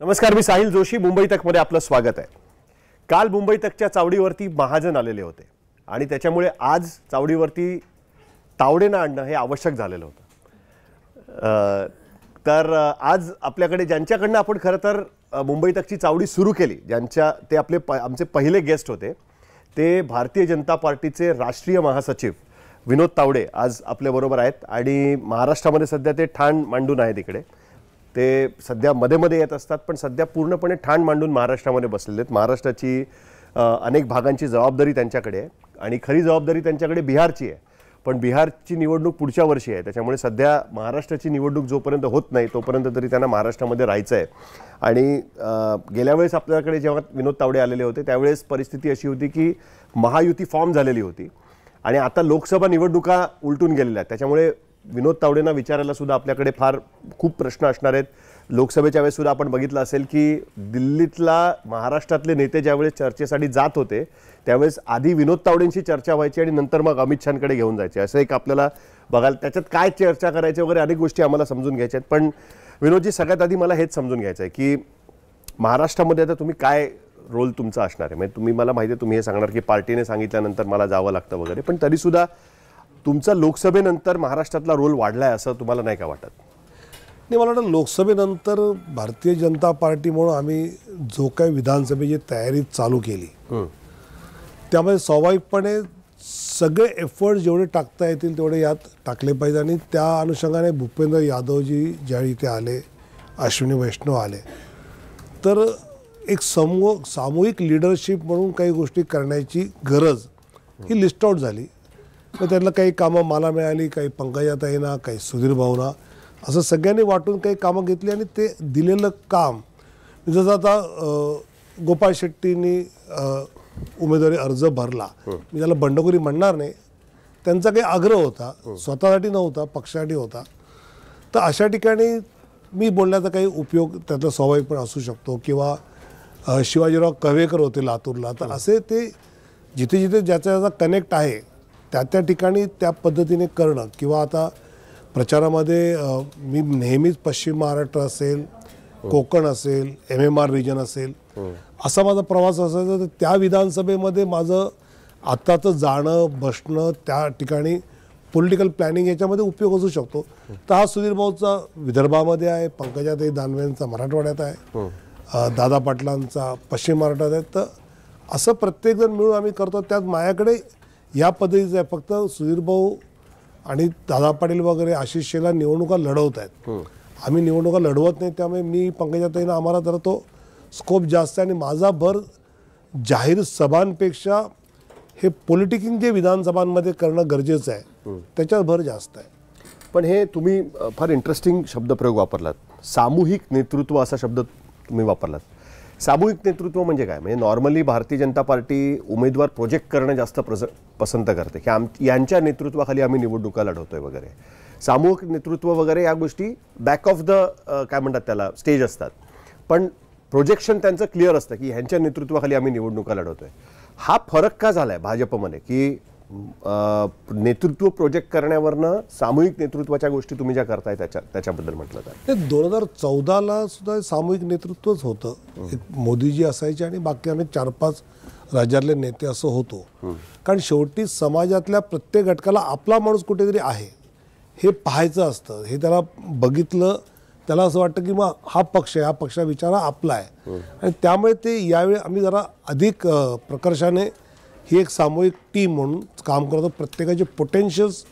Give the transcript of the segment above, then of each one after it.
नमस्कार, मी साहिल जोशी. मुंबई तकमध्ये आपलं स्वागत आहे. काल मुंबई तकच्या चावडीवरती महाजन आलेले होते आणि त्याच्यामुळे आज चावडीवरती तावडेंना आणणं हे आवश्यक झालेलं होतं. तर आज आपल्याकडे ज्यांच्याकडनं आपण खरं तर मुंबई तकची चावडी सुरू केली, ते आमचे पहिले गेस्ट होते, ते भारतीय जनता पार्टीचे राष्ट्रीय महासचिव विनोद तावडे आज आपल्याबरोबर आहेत. आणि महाराष्ट्रामध्ये सध्या ते ठाण मांडून आहेत. इकडे ते सध्या मध्ये येत असतात, पण सध्या पूर्णपणे ठाण मांडून महाराष्ट्रामध्ये बसलेले आहेत. महाराष्ट्राची अनेक भागांची जबाबदारी त्यांच्याकडे आहे आणि खरी जबाबदारी त्यांच्याकडे बिहारची आहे. पण बिहारची निवडणूक पुढच्या वर्षी आहे, त्याच्यामुळे सध्या महाराष्ट्राची निवडणूक जोपर्यंत होत नाही तोपर्यंत तरी त्यांना महाराष्ट्रामध्ये राहायचं आहे. आणि गेल्या वेळेस आपल्याकडे जेव्हा विनोद तावडे आलेले होते त्यावेळेस परिस्थिती अशी होती की महायुती फॉर्म झालेली होती आणि आता लोकसभा निवडणुका उलटून गेलेल्या आहेत. त्याच्यामुळे विनोद तावडेंना विचारायला सुद्धा आपल्याकडे खूप प्रश्न असणार आहेत. लोकसभेच्या वेळेस सुद्धा आपण बघितलं असेल की दिल्लीतला महाराष्ट्रातले नेते ज्यावेळेस चर्चेसाठी जात होते त्यावेळेस आधी विनोद तावडेंशी चर्चा व्हायची आणि नंतर मग अमित शहाकडे घेऊन जायचे. असं एक आपल्याला बघायला, त्याच्यात काय चर्चा करायची वगैरे अनेक गोष्टी आम्हाला समजून घ्यायच्या आहेत. पण विनोदजी, सगळ्यात आधी मला हेच समजून घ्यायचं आहे की महाराष्ट्रामध्ये आता तुम्ही काय रोल तुमचा असणार आहे. म्हणजे तुम्ही, मला माहिती आहे तुम्ही हे सांगणार की पार्टीने सांगितल्यानंतर मला जावं लागतं वगैरे, पण तरीसुद्धा तुमचा लोकसभेनंतर महाराष्ट्रातला रोल वाढलाय असं तुम्हाला नाही का वाटत? नाही, मला वाटतं लोकसभेनंतर भारतीय जनता पार्टी म्हणून आम्ही जो काही विधानसभेची तयारी चालू केली त्यामध्ये स्वाभाविकपणे सगळे एफर्ट जेवढे टाकता येतील तेवढे यात टाकले पाहिजे. आणि त्या अनुषंगाने भूपेंद्र यादवजी ज्यावेळी इथे आले, अश्विनी वैष्णव आले, तर एक सामूहिक लिडरशिप म्हणून काही गोष्टी करण्याची गरज ही लिस्ट आउट झाली. मग त्यातलं काही कामं मला मिळाली, काही पंकजाताईंना, काही सुधीर भाऊंना, असं सगळ्यांनी वाटून काही कामं घेतली आणि ते दिलेलं काम, जसं आता गोपाळ शेट्टींनी उमेदवारी अर्ज भरला, मी त्याला बंडखोरी म्हणणार नाही, त्यांचा काही आग्रह होता, स्वतःसाठी नव्हता, पक्षासाठी होता. तर अशा ठिकाणी मी बोलण्याचा काही उपयोग त्यातला स्वाभाविकपणे असू शकतो. किंवा शिवाजीराव कव्हेकर होते लातूरला, तर असे ते जिथे जिथे ज्याचा कनेक्ट आहे त्या ठिकाणी त्या पद्धतीने करणं. किंवा आता प्रचारामध्ये मी नेहमीच पश्चिम महाराष्ट्र असेल, कोकण असेल, MMR रिजन असेल, असा माझा प्रवास असायचा. तर त्या विधानसभेमध्ये माझं आत्ताचं जाणं बसणं, त्या ठिकाणी पॉलिटिकल प्लॅनिंग याच्यामध्ये उपयोग असू शकतो. तर हा सुधीर भाऊचा विदर्भामध्ये आहे, पंकजाताई दानवेंचा मराठवाड्यात आहे, दादा पाटलांचा पश्चिम महाराष्ट्रात आहे. तर असं प्रत्येकजण मिळून आम्ही करतो. त्यात माझ्याकडे या पद्धतीचं आहे. फक्त सुधीर भाऊ आणि दादा पाटील वगैरे आशिष शेलार निवडणुका लढवत आहेत, आम्ही निवडणुका लढवत नाही. त्यामुळे मी पंकजाताईंना आम्हाला जरा तो स्कोप जास्त आहे. आणि माझा भर जाहीर सभांपेक्षा हे पॉलिटिकिंग जे विधानसभांमध्ये करणं गरजेचं आहे त्याच्यावर भर जास्त आहे. पण हे तुम्ही फार इंटरेस्टिंग शब्दप्रयोग वापरलात, सामूहिक नेतृत्व असा शब्द तुम्ही वापरलात. सामूहिक नेतृत्व म्हणजे काय? म्हणजे नॉर्मली भारतीय जनता पार्टी उमेदवार प्रोजेक्ट करणं जास्त पसंत करते की यांच्या नेतृत्वाखाली आम्ही निवडणुका लढवतोय वगैरे. सामूहिक नेतृत्व वगैरे या गोष्टी बॅक ऑफ द काय म्हणतात त्याला स्टेज असतात, पण प्रोजेक्शन त्यांचं क्लिअर असतं की ह्यांच्या नेतृत्वाखाली आम्ही निवडणुका लढवतोय. हा फरक का झालाय भाजपमध्ये की नेतृत्व प्रोजेक्ट करण्यावरनं सामूहिक नेतृत्वाच्या गोष्टी तुम्ही ज्या करताय त्याच्याबद्दल म्हटलं तर? 2014ला सुद्धा सामूहिक नेतृत्वच होतं. मोदीजी असायचे आणि बाकी आम्ही 4-5 राज्यातले नेते असं होतो. कारण शेवटी समाजातल्या प्रत्येक घटकाला आपला माणूस कुठेतरी आहे हे पाहायचं असतं. हे त्याला बघितलं, त्याला असं वाटतं की मग हा पक्ष आहे, हा पक्षा विचार आपला आहे. आणि त्यामुळे ते यावेळी आम्ही जरा अधिक प्रकर्षाने ही एक सामूहिक टीम म्हणून काम करतो. प्रत्येकाचे पोटेन्शियल्स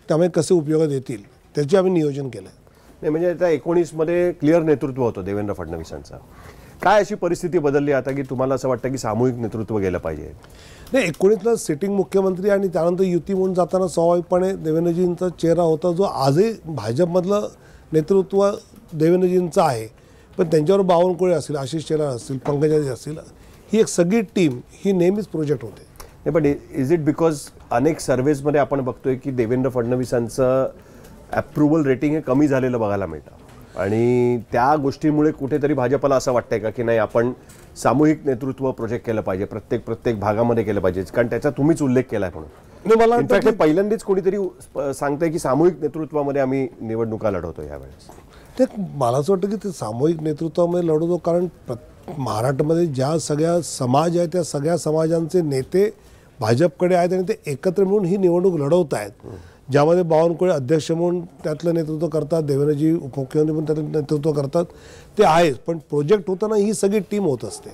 त्यामुळे कसे उपयोगात येतील त्याचे आम्ही नियोजन केलं आहे. नाही, म्हणजे त्या 19मध्ये क्लिअर नेतृत्व होतं देवेंद्र फडणवीसांचा. काय अशी परिस्थिती बदलली आता की तुम्हाला असं वाटतं की सामूहिक नेतृत्व गेलं पाहिजे? नाही, 19ला सिटिंग मुख्यमंत्री आणि त्यानंतर युती म्हणून जाताना स्वाभाविकपणे देवेंद्रजींचा चेहरा होता, जो आजही भाजपमधलं नेतृत्व देवेंद्रजींचं आहे. पण त्यांच्यावर बावनकुळे असतील, आशिष शेलार असतील, पंकजाजी असतील, ही एक सगळी टीम ही नेहमीच प्रोजेक्ट होते. नाही, पण इज इट बिकॉज अनेक सर्व्हेजमध्ये आपण बघतोय की देवेंद्र फडणवीसांचं अप्रुव्हल रेटिंग हे कमी झालेलं बघायला मिळतं आणि त्या गोष्टीमुळे कुठेतरी भाजपला असं वाटतंय का की नाही, आपण सामूहिक नेतृत्व प्रोजेक्ट केलं पाहिजे, प्रत्येक भागामध्ये केलं पाहिजे, कारण त्याचा तुम्हीच उल्लेख केलाय म्हणून. मला पहिल्यांदाच कोणीतरी सांगतंय की सामूहिक नेतृत्वामध्ये आम्ही निवडणुका लढवतो यावेळेस. ते मला असं वाटतं की ते सामूहिक नेतृत्वामध्ये लढवतो, कारण महाराष्ट्रामध्ये ज्या सगळ्या समाज आहे त्या सगळ्या समाजांचे नेते भाजपकडे आहेत आणि ते एकत्र मिळून ही निवडणूक लढवत आहेत, ज्यामध्ये बावनकुळे अध्यक्ष म्हणून त्यातलं नेतृत्व करतात, देवेंद्रजी उपमुख्यमंत्री म्हणून त्यातलं नेतृत्व करतात, ते आहेच. पण प्रोजेक्ट होताना ही सगळी टीम होत असते.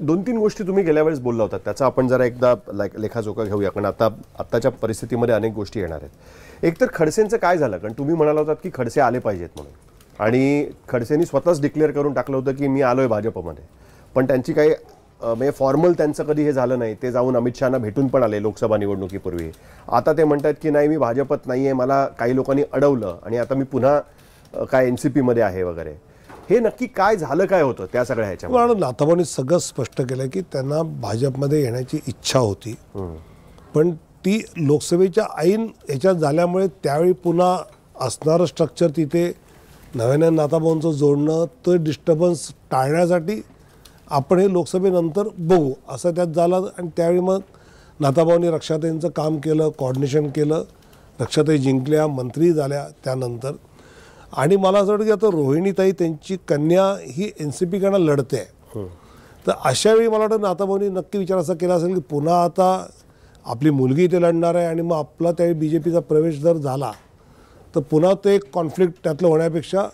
2-3 गोष्टी तुम्ही गेल्या वेळेस बोलला होता, त्याचा आपण जरा एकदा लेखाजोखा घेऊया, कारण आत्ताच्या परिस्थितीमध्ये अनेक गोष्टी येणार आहेत. एक तर खडसेंचं काय झालं, कारण तुम्ही म्हणाला होतात की खडसे आले पाहिजेत म्हणून, आणि खडसेंनी स्वतःच डिक्लेअर करून टाकलं होतं की मी आलोय भाजपमध्ये, पण त्यांची काही म्हणजे फॉर्मल त्यांचं कधी हे झालं नाही. ते जाऊन अमित शहाना भेटून पण आले लोकसभा निवडणुकीपूर्वी. आता ते म्हणतात की नाही मी भाजपत नाही आहे, मला काही लोकांनी अडवलं आणि आता मी पुन्हा काय NCP मध्ये आहे वगैरे. हे नक्की काय झालं, काय होतं त्या सगळ्या ह्याच्यामध्ये? नाथाभाऊंनी सगळं स्पष्ट केलं की त्यांना भाजपमध्ये येण्याची इच्छा होती, पण ती लोकसभेच्या ऐन ह्याच्यात झाल्यामुळे त्यावेळी पुन्हा असणारं स्ट्रक्चर तिथे नव्याने नाथाभाऊंचं जोडणं, तो डिस्टर्बन्स टाळण्यासाठी आपण हे लोकसभेनंतर बघू असं त्यात झालं. आणि त्यावेळी मग नाथाभाऊंनी रक्षाताईंचं काम केलं, कोऑर्डिनेशन केलं, रक्षाताई जिंकल्या, मंत्री झाल्या त्यानंतर. आणि मला असं वाटतं की आता रोहिणीताई त्यांची कन्या ही NCPकडनं लढते आहे, तर अशावेळी मला वाटतं नाथाभाऊंनी नक्की विचार असा केला असेल की पुन्हा आता आपली मुलगी इथे लढणार आहे आणि मग आपला त्यावेळी BJPचा प्रवेश जर झाला तर पुन्हा ते एक कॉन्फ्लिक्ट त्यातलं होण्यापेक्षा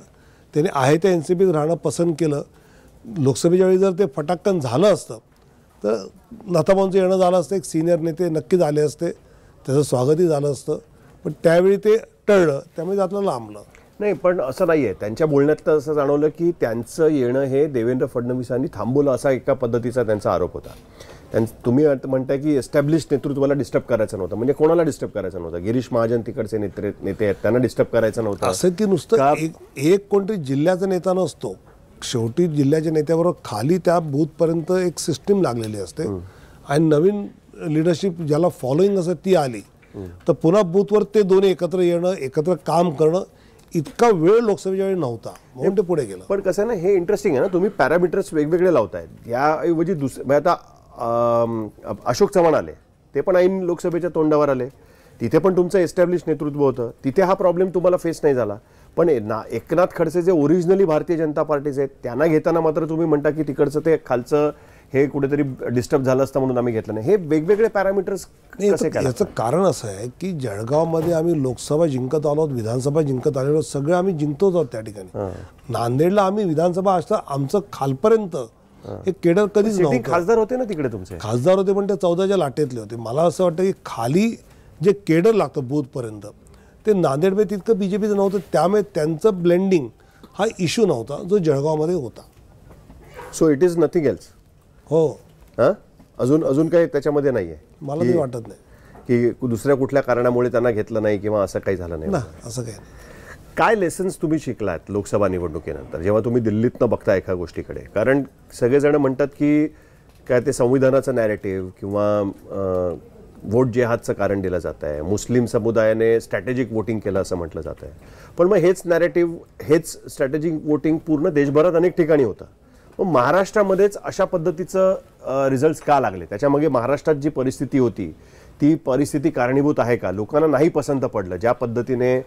त्याने आहे त्या NCPत राहणं पसंत केलं. लोकसभेच्या वेळी जर ते फटाक्कन झालं असतं तर नाथाभाऊंचं येणं झालं असतं, एक सिनियर नेते नक्कीच आले असते, त्याचं स्वागतही झालं असतं, पण त्यावेळी ते टळलं, त्यामुळे त्यातलं लांबलं. नाही, पण असं नाही आहे. त्यांच्या बोलण्यात तर असं जाणवलं की त्यांचं येणं हे देवेंद्र फडणवीसांनी थांबवलं, असा एका पद्धतीचा त्यांचा आरोप होता. तुम्ही म्हणताय की एस्टॅब्लिश नेतृत्वाला डिस्टर्ब करायचं नव्हतं. म्हणजे कोणाला डिस्टर्ब करायचं नव्हतं? गिरीश महाजन तिकडचे नेते आहेत, त्यांना डिस्टर्ब करायचं नव्हतं असं की नुसतं एक कोणतरी जिल्ह्याचा नेता नसतो, शेवटी जिल्ह्याच्या नेत्याबरोबर खाली त्या बूथपर्यंत एक सिस्टीम लागलेली असते आणि नवीन लिडरशिप ज्याला फॉलोईंग असते ती आली तर पुन्हा बूथवर ते दोन्ही एकत्र येणं, एकत्र काम करणं इतका वेळ लोकसभेच्या वेळी नव्हता, म्हणून ते पुढे गेलं. पण कसं आहे ना, हे इंटरेस्टिंग आहे ना, तुम्ही पॅरामीटर्स वेगवेगळे लावतायत. याऐवजी दुसरे आता अशोक चव्हाण आले, ते पण ऐन लोकसभेच्या तोंडावर आले, तिथे पण तुमचं एस्टॅब्लिश नेतृत्व होतं, तिथे हा प्रॉब्लेम तुम्हाला फेस नाही झाला. पण एकनाथ खडसे जे ओरिजिनली भारतीय जनता पार्टीचे आहेत त्यांना घेताना मात्र तुम्ही म्हणता की तिकडचं ते खालचं हे कुठेतरी डिस्टर्ब झालं असतं म्हणून आम्ही घेतलं नाही. हे वेगवेगळे पॅरामीटर्स कसे काय? याचं कारण असं आहे की जळगावमध्ये आम्ही लोकसभा जिंकत आलो आहोत, विधानसभा जिंकत आलेलो, सगळे आम्ही जिंकतोच आहोत त्या ठिकाणी. नांदेडला आम्ही विधानसभा असता आमचं खालपर्यंत एक केडर कधीच नव्हतं. खासदार होते ना तिकडे, तुमचे खासदार होते पण ते 14च्या लाटेतले होते. मला असं वाटतं की खाली जे केडर लागतं बूथपर्यंत ते नांदेडमध्ये तितकं BJPचं नव्हतं, त्यामुळे त्यांचं ब्लेंडिंग हा इश्यू नव्हता जो जळगावमध्ये होता. So it is nothing else. हो, हां, अजून काही त्याच्यामध्ये नाही आहे? मला ते वाटत नाही की दुसऱ्या कुठल्या कारणामुळे त्यांना घेतलं नाही किंवा असं काही झालं नाही ना, असं काही नाही. काय लेसन्स तुम्ही शिकलात लोकसभा निवडणुकीनंतर जेव्हा तुम्ही दिल्लीतनं बघता एका गोष्टीकडे? कारण सगळेजण म्हणतात की काय ते संविधानाचं नॅरेटिव्ह किंवा वोट जेहादचं कारण दिलं जात आहे, मुस्लिम समुदायाने स्ट्रॅटेजिक वोटिंग केलं असं म्हटलं जात आहे. पण मग हेच नॅरेटिव्ह, हेच स्ट्रॅटेजिक वोटिंग पूर्ण देशभरात अनेक ठिकाणी होतं. मग महाराष्ट्रामध्येच अशा पद्धतीचं रिझल्ट्स का लागले? त्याच्यामागे महाराष्ट्रात जी परिस्थिती होती ती परिस्थिती कारणीभूत आहे का? लोकांना नाही पसंत पडलं ज्या पद्धतीने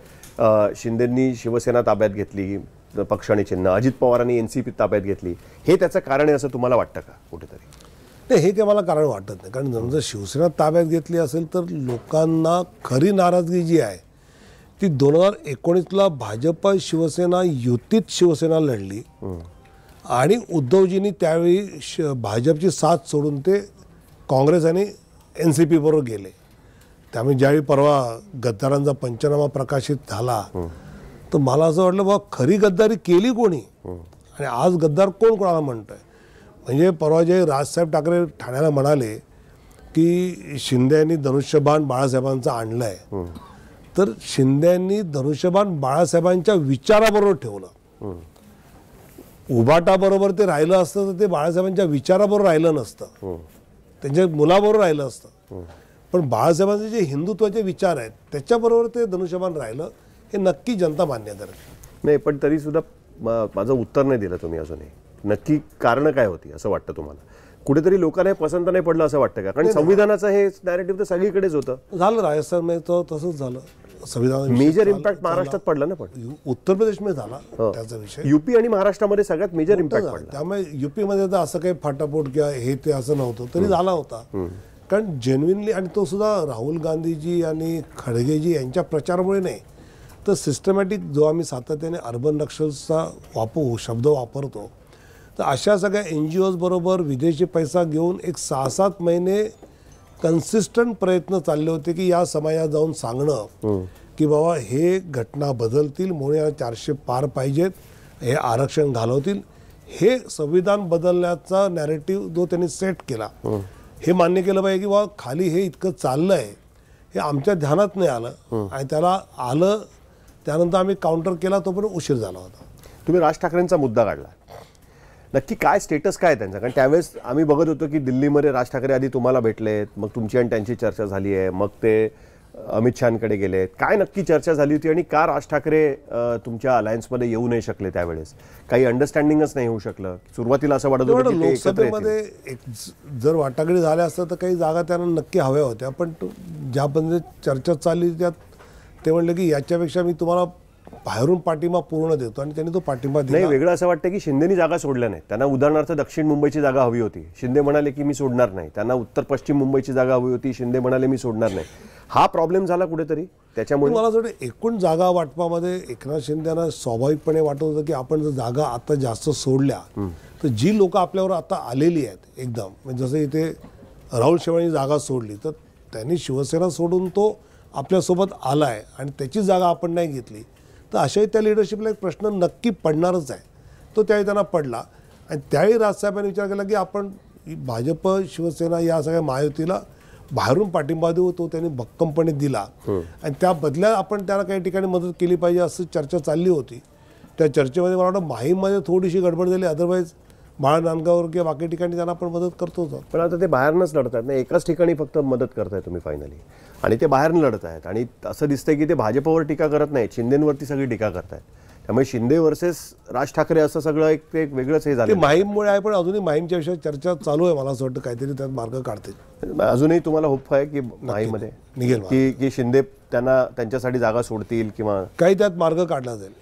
शिंदेंनी शिवसेना ताब्यात घेतली, पक्ष आणि चिन्ह, अजित पवारांनी NCP ताब्यात घेतली, हे त्याचं कारण आहे असं तुम्हाला वाटतं का कुठेतरी? नाही, हे काही मला कारण वाटत नाही. कारण जर शिवसेना ताब्यात घेतली असेल तर लोकांना खरी नाराजगी जी आहे ती 2019ला भाजप शिवसेना युतीत शिवसेना लढली आणि उद्धवजींनी त्यावेळी भाजपची साथ सोडून ते काँग्रेस आणि NCP बरोबर गेले. त्यामुळे ज्यावेळी परवा गद्दारांचा पंचनामा प्रकाशित झाला तर मला असं वाटलं बाबा खरी गद्दारी केली कोणी आणि आज गद्दार कोण कोणाला म्हणतोय. म्हणजे परवा जे राजसाहेब ठाकरे ठाण्याला म्हणाले की शिंदे यांनी धनुष्यबाण बाळासाहेबांचं आणलं आहे, तर शिंदे यांनी धनुष्यबाण बाळासाहेबांच्या विचाराबरोबर ठेवलं. उभाटाबरोबर ते राहिलं असतं तर ते बाळासाहेबांच्या विचाराबरोबर राहिलं नसतं, त्यांच्या मुलाबरोबर राहिलं असतं. पण बाळासाहेबांचे जे हिंदुत्वाचे विचार आहेत त्याच्याबरोबर ते धनुष्यबाण राहिलं, हे नक्की जनता मान्य करते. नाही, पण तरी सुद्धा माझं उत्तर नाही दिलं तुम्ही अजूनही. नक्की कारण काय होती असं वाटतं तुम्हाला? कुठेतरी लोकांना पसंत नाही पडलं असं वाटतं का? कारण संविधानाचं हे नॅरेटिव्ह तर सगळीकडेच होतं. झालं राजस्थानमध्ये तर तसंच झालं. संविधान मेजर इम्पॅक्ट महाराष्ट्रात पडला ना, पण उत्तर प्रदेशमध्ये झाला त्याचा विषय. युपी आणि महाराष्ट्रामध्ये सगळ्यात मेजर इम्पॅक्ट झाला. पडला. त्यामुळे युपी मध्ये तर असं काही फाटाफोट किंवा हे ते असं नव्हतं, तरी झाला होता. कारण जेन्युइनली, आणि तो सुद्धा राहुल गांधीजी आणि खडगेजी यांच्या प्रचारामुळे नाही, तर सिस्टमॅटिक जो आम्ही सातत्याने अर्बन नक्षलचा शब्द वापरतो, तर अशा सगळ्या NGOज बरोबर विदेशी पैसा घेऊन एक 6-7 महिने कन्सिस्टंट प्रयत्न चालले होते की या समाजात जाऊन सांगणं की बाबा हे घटना बदलतील म्हणून या 400 पार पाहिजेत, हे आरक्षण घालवतील. हे संविधान बदलण्याचा नॅरेटिव्ह जो त्यांनी सेट केला, हे मान्य केलं पाहिजे की बाबा खाली हे इतकं चाललं आहे, हे आमच्या ध्यानात नाही आलं, आणि त्याला आलं त्यानंतर आम्ही काउंटर केला, तोपर्यंत उशीर झाला होता. तुम्ही राज ठाकरेंचा मुद्दा काढला, नक्की काय स्टेटस काय त्यांचा? कारण त्यावेळेस आम्ही बघत होतो की दिल्लीमध्ये राज ठाकरे आधी तुम्हाला भेटलेत, मग तुमची आणि त्यांची चर्चा झाली आहे, मग ते अमित शहाकडे गेलेत. काय नक्की चर्चा झाली होती आणि का राज ठाकरे तुमच्या अलायन्समध्ये येऊ नाही शकले त्यावेळेस? काही अंडरस्टँडिंगच नाही होऊ शकलं? सुरुवातीला असं वाटत होतं की ते एकत्र येतील. लोकसभेमध्ये जर वाटाघाटी झाल्या असतं तर काही जागा त्यांना नक्की हव्या होत्या, पण ज्या पद्धतीने चर्चा चालली त्यात ते म्हणले की याच्यापेक्षा मी तुम्हाला बाहेरून पाठिंबा पूर्ण देतो, आणि त्यांनी तो पाठिंबा दिला. नाही, वेगळं असं वाटतं की शिंदेनी जागा सोडल्या नाही. त्यांना उदाहरणार्थ दक्षिण मुंबईची जागा हवी होती, शिंदे म्हणाले की मी सोडणार नाही. त्यांना उत्तर पश्चिम मुंबईची जागा हवी होती, शिंदे म्हणाले मी सोडणार नाही. हा प्रॉब्लेम झाला कुठेतरी त्याच्यामुळे. मला असं वाटतं एकूण जागा वाटपामध्ये एकनाथ शिंदेना स्वाभाविकपणे वाटत होतं की आपण जर जागा आता जास्त सोडल्या तर जी लोक आपल्यावर आता आलेली आहेत एकदम, म्हणजे जसं इथे राहुल शेवाळींनी जागा सोडली, तर त्यांनी शिवसेना सोडून तो आपल्यासोबत आला आहे आणि त्याची जागा आपण नाही घेतली, तर अशाही त्या लिडरशिपला एक प्रश्न नक्की पडणारच आहे. तो त्यावेळी त्यांना पडला, आणि त्यावेळी राजसाहेबांनी विचार केला की आपण भाजप शिवसेना या सगळ्या महायुतीला बाहेरून पाठिंबा देऊ. तो त्यांनी भक्कमपणे दिला, आणि त्या बदल्यात आपण त्याला काही ठिकाणी मदत केली पाहिजे असं चर्चा चालली होती. त्या चर्चेमध्ये मला वाटतं माहीममध्ये थोडीशी गडबड झाली, अदरवाईज बाळ नांदगावर किंवा बाकी ठिकाणी त्यांना आपण मदत करतो होतो. पण आता ते बाहेरनंच लढत आहेत ना, एकाच ठिकाणी फक्त मदत करताय तुम्ही फायनली, आणि ते बाहेरनं लढत आहेत. आणि असं दिसतंय की ते भाजपवर टीका करत नाहीत, शिंदेवरती सगळी टीका करतायत. त्यामुळे शिंदे वर्सेस राज ठाकरे असं सगळं एक वेगळंच हे ते झालं. माहीममुळे आहे, पण अजूनही माहीमच्या विषयात चर्चा चालू आहे. मला असं वाटतं काहीतरी त्यात मार्ग काढतील. अजूनही तुम्हाला होप आहे की माहीमध्ये निघेल की शिंदे त्यांच्यासाठी जागा सोडतील किंवा काही त्यात मार्ग काढला जाईल.